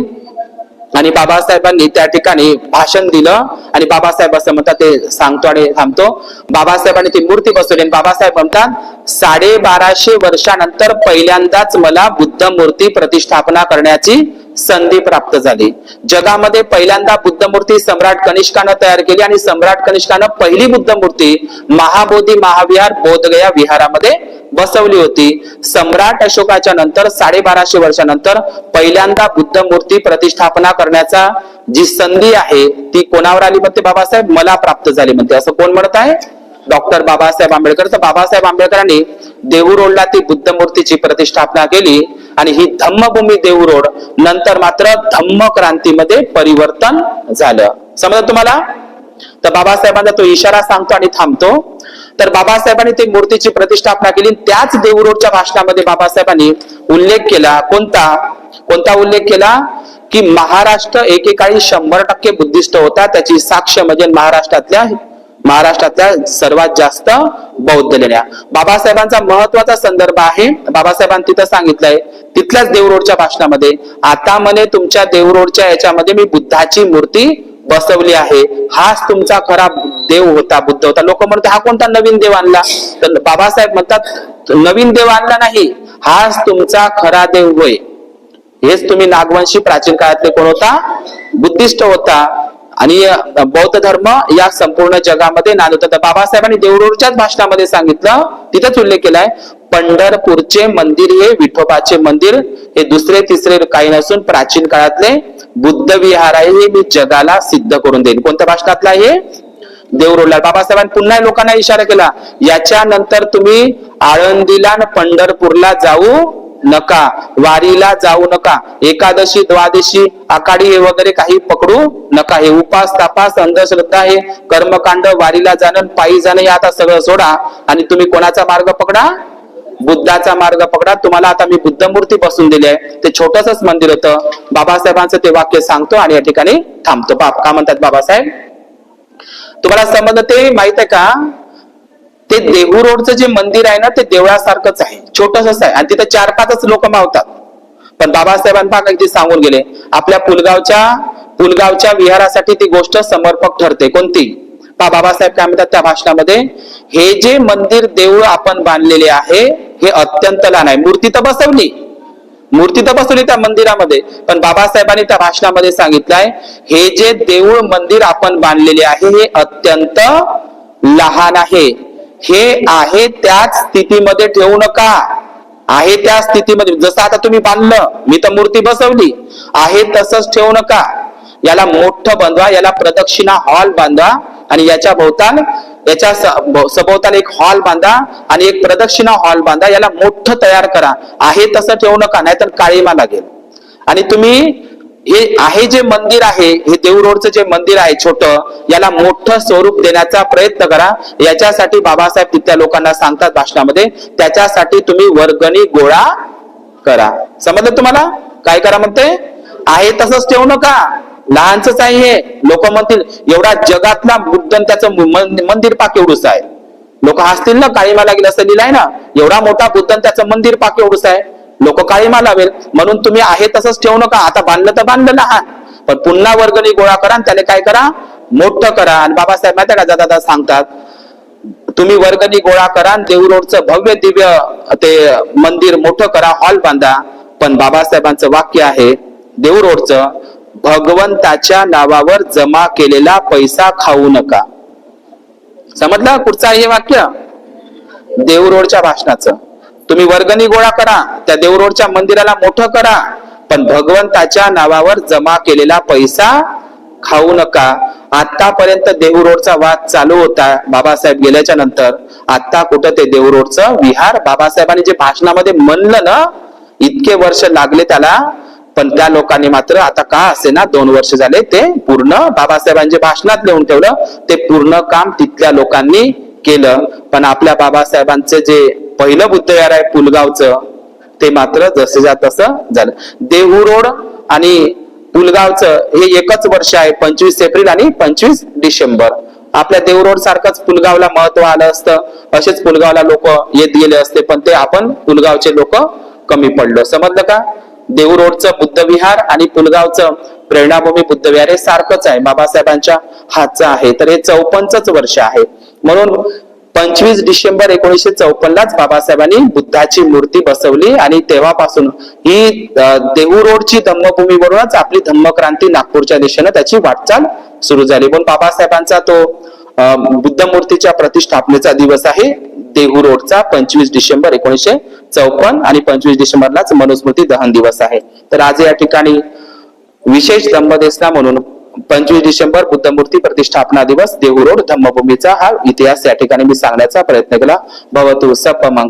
आणि बाबासाहेबांनी त्या ठिकाणी भाषण दिलं. आणि बाबासाहेब असं म्हणतात, ते सांगतो आणि थांबतो, बाबासाहेबांनी ती मूर्ती बसवली आणि बाबासाहेब म्हणतात, 1250 वर्षानंतर पहिल्यांदाच मला बुद्ध मूर्ती प्रतिष्ठापना करण्याची संधी प्राप्त झाली. जगामध्ये पहिल्यांदा बुद्ध मूर्ती सम्राट कनिष्कानं तयार केली आणि सम्राट कनिष्कानं पहिली बुद्ध मूर्ती महाबोधी महाविहार बोधगया विहारामध्ये बसवली होती. सम्राट अशोकाच्या नंतर 1250 वर्षानंतर पहिल्यांदा बुद्ध मूर्ती प्रतिष्ठापना करण्याचा जी संधी आहे ती कोणावर आली म्हणते बाबासाहेब? मला प्राप्त झाली म्हणते. असं कोण म्हणत आहे? डॉक्टर बाबासाहेब आंबेडकर. तर बाबासाहेब आंबेडकरांनी देहू रोडला ती बुद्ध मूर्तीची प्रतिष्ठापना केली आणि ही धम्मभूमी देहू रोड नंतर मात्र धम्म क्रांतीमध्ये परिवर्तन झालं. समजलं तुम्हाला? तर बाबासाहेबांचा तो इशारा सांगतो आणि थांबतो. तर बाबासाहेबांनी ती मूर्तीची प्रतिष्ठापना केली. त्याच देहू रोडच्या भाषणामध्ये बाबासाहेबांनी उल्लेख केला. कोणता उल्लेख केला? की महाराष्ट्र एकेकाळी 100% बुद्धिस्ट होता. त्याची साक्ष म्हणजे महाराष्ट्रातल्या सर्वात जास्त बौद्ध लेण्या. बाबासाहेबांचा महत्वाचा संदर्भ आहे. बाबासाहेबांनी तिथं सांगितलंय तिथल्याच देवरोडच्या भाषणामध्ये, आता म्हणे तुमच्या देवरोडच्या याच्यामध्ये मी बुद्धाची मूर्ती बसवली आहे. हाच तुमचा खरा देव होता, बुद्ध होता. लोक म्हणतात हा कोणता नवीन देव आणला? तर बाबासाहेब म्हणतात नवीन देव आणला नाही, हाच तुमचा खरा देव होय. हेच तुम्ही नागवंशी प्राचीन काळातले कोण होता? बुद्धिस्ट होता. आणि बौद्ध धर्म या संपूर्ण जगामध्ये नांदत होता. बाबासाहेबांनी देवरोडच्याच भाषणामध्ये सांगितलं, तिथंच उल्लेख केलाय, पंढरपूरचे मंदिर हे विठोबाचे मंदिर हे दुसरे तिसरे काही नसून प्राचीन काळातले बुद्ध विहार आहे, हे मी जगाला सिद्ध करून देईन. कोणत्या भाषणातला आहे? देवरोडला. बाबासाहेबांनी पुन्हा लोकांना इशारा केला, याच्यानंतर तुम्ही आळंदीला आणि पंढरपूरला जाऊ नका, वारीला जाऊ नका, एकादशी द्वादशी आखाडी हे वगैरे काही पकडू नका. हे उपास तापास अंधश्रद्धा हे कर्मकांड, वारीला जाणं पायी जाणं हे आता सगळं सोडा आणि तुम्ही कोणाचा मार्ग पकडा? बुद्धाचा मार्ग पकडा. तुम्हाला आता मी बुद्ध मूर्ती बसून दिली आहे. ते छोटसच मंदिर होतं. बाबासाहेबांचं ते वाक्य सांगतो आणि या ठिकाणी थांबतो. का म्हणतात बाबासाहेब? तुम्हाला समजलं ते माहित आहे का? ते देहू रोडचं जे मंदिर आहे ना, ते देवळासारखंच आहे, छोटसच आहे आणि तिथे 4-5 लोक मावतात. पण बाबासाहेबांना किती सांगून गेले, आपल्या पुलगावच्या विहारासाठी ती गोष्ट समर्पक ठरते. कोणती? बाबासाहेब काय म्हणतात त्या भाषणामध्ये, हे जे मंदिर देऊळ आपण बांधलेले आहे हे अत्यंत लहान आहे. मूर्ती तर बसवली त्या मंदिरामध्ये, पण बाबासाहेबांनी त्या भाषणामध्ये सांगितलंय, हे जे देऊळ मंदिर आपण बांधलेले आहे हे अत्यंत लहान आहे. हे आहे त्याच स्थितीमध्ये ठेवू नका. आहे त्या स्थितीमध्ये, जसं आता तुम्ही बांधलं, मी तर मूर्ती बसवली आहे तसंच ठेवू नका. याला मोठं बांधवा, याला प्रदक्षिणा हॉल बांधा आणि याच्या भोवताल याच्या सभोवताली एक हॉल बांधा आणि एक प्रदक्षिणा हॉल बांधा, याला मोठं तयार करा. आहे तसं ठेवू नका, नाहीतर काळीमा लागेल. आणि तुम्ही हे आहे जे मंदिर आहे, हे देहू जे मंदिर आहे छोटं, याला मोठं स्वरूप देण्याचा प्रयत्न करा. याच्यासाठी बाबासाहेब तिथल्या लोकांना सांगतात भाषणामध्ये, त्याच्यासाठी तुम्ही वर्गणी गोळा करा. समजलं तुम्हाला? काय करा म्हणते? आहे तसंच ठेवू नका, लहानच आहे हे. लोक म्हणतील एवढा जगातला बुद्ध त्याचं मंदिर पाक एवढूच आहे. लोक हसतील ना, काळीमा लागेल असं लिहिलं आहे ना, एवढा मोठा बुद्ध त्याचं मंदिर पाक एवढूच आहे, लोक काळीमा लावेल. म्हणून तुम्ही आहे तसंच ठेवू नका. आता बांधलं तर बांधलं लहान, पण पुन्हा वर्गणी गोळा करा आणि त्याला काय करा, मोठं करा. आणि बाबासाहेब माहिती का जाता सांगतात, तुम्ही वर्गणी गोळा करा, देहू रोडचं भव्य दिव्य ते मंदिर मोठं करा, हॉल बांधा. पण बाबासाहेबांचं वाक्य आहे देहू रोडचं, भगवंताच्या नावावर जमा केलेला पैसा खाऊ नका. समजलं कुठचं आहे हे वाक्य? देहू रोडच्या भाषणाचं. तुम्ही वर्गणी गोळा करा, त्या देहू रोडच्या मंदिराला मोठं करा, पण भगवंताच्या नावावर जमा केलेला पैसा खाऊ नका. आतापर्यंत देहू रोडचा वाद चालू होता, बाबासाहेब गेल्याच्या नंतर आता कुठं ते देहू रोडचं विहार बाबासाहेबांनी जे भाषणामध्ये म्हणलं ना, इतके वर्ष लागले त्याला, पण त्या लोकांनी मात्र आता का असे ना 2 वर्ष झाले ते पूर्ण बाबासाहेबांच्या भाषणात लिहून ठेवलं, ते पूर्ण काम तिथल्या लोकांनी केलं. पण आपल्या बाबासाहेबांचे जे पहिलं बुद्धविहार आहे पुलगावचं, ते मात्र जसंच्या तसं झालं. देहू रोड आणि पुलगावचं हे एकच वर्ष आहे, 25 एप्रिल आणि 25 डिसेंबर. आपल्या देहू रोड सारखंच पुलगावला महत्व आलं असतं, असेच पुलगावला लोक येत गेले असते, पण ते आपण पुलगावचे लोक कमी पडलो. समजलं का? देहू रोडचं बुद्धविहार आणि पुलगावचं प्रेरणाभूमी बुद्धविहार हे सारखंच आहे, बाबासाहेबांच्या हातचं आहे. तर हे 54च वर्ष आहे. म्हणून 25 डिसेंबर 1954लाच बाबासाहेबांनी बुद्धाची मूर्ती बसवली आणि तेव्हापासून ही देहू रोडची धम्मभूमीवरूनच आपली धम्मक्रांती नागपूरच्या दिशेनं त्याची वाटचाल सुरू झाली. म्हणून बाबासाहेबांचा तो बुद्ध मूर्तीच्या प्रतिष्ठापनेचा दिवस आहे देहू रोडचा 25 डिसेंबर 1954 आणि 25 डिसेंबरलाच मनुस्मृती दहन दिवस आहे. तर आज या ठिकाणी विशेष धम्मदेसना म्हणून 25 डिसेंबर बुद्धमूर्ती प्रतिष्ठापना दिवस देहू रोड धम्मभूमीचा हा इतिहास या ठिकाणी मी सांगण्याचा प्रयत्न केला. भवतु सप मंगल.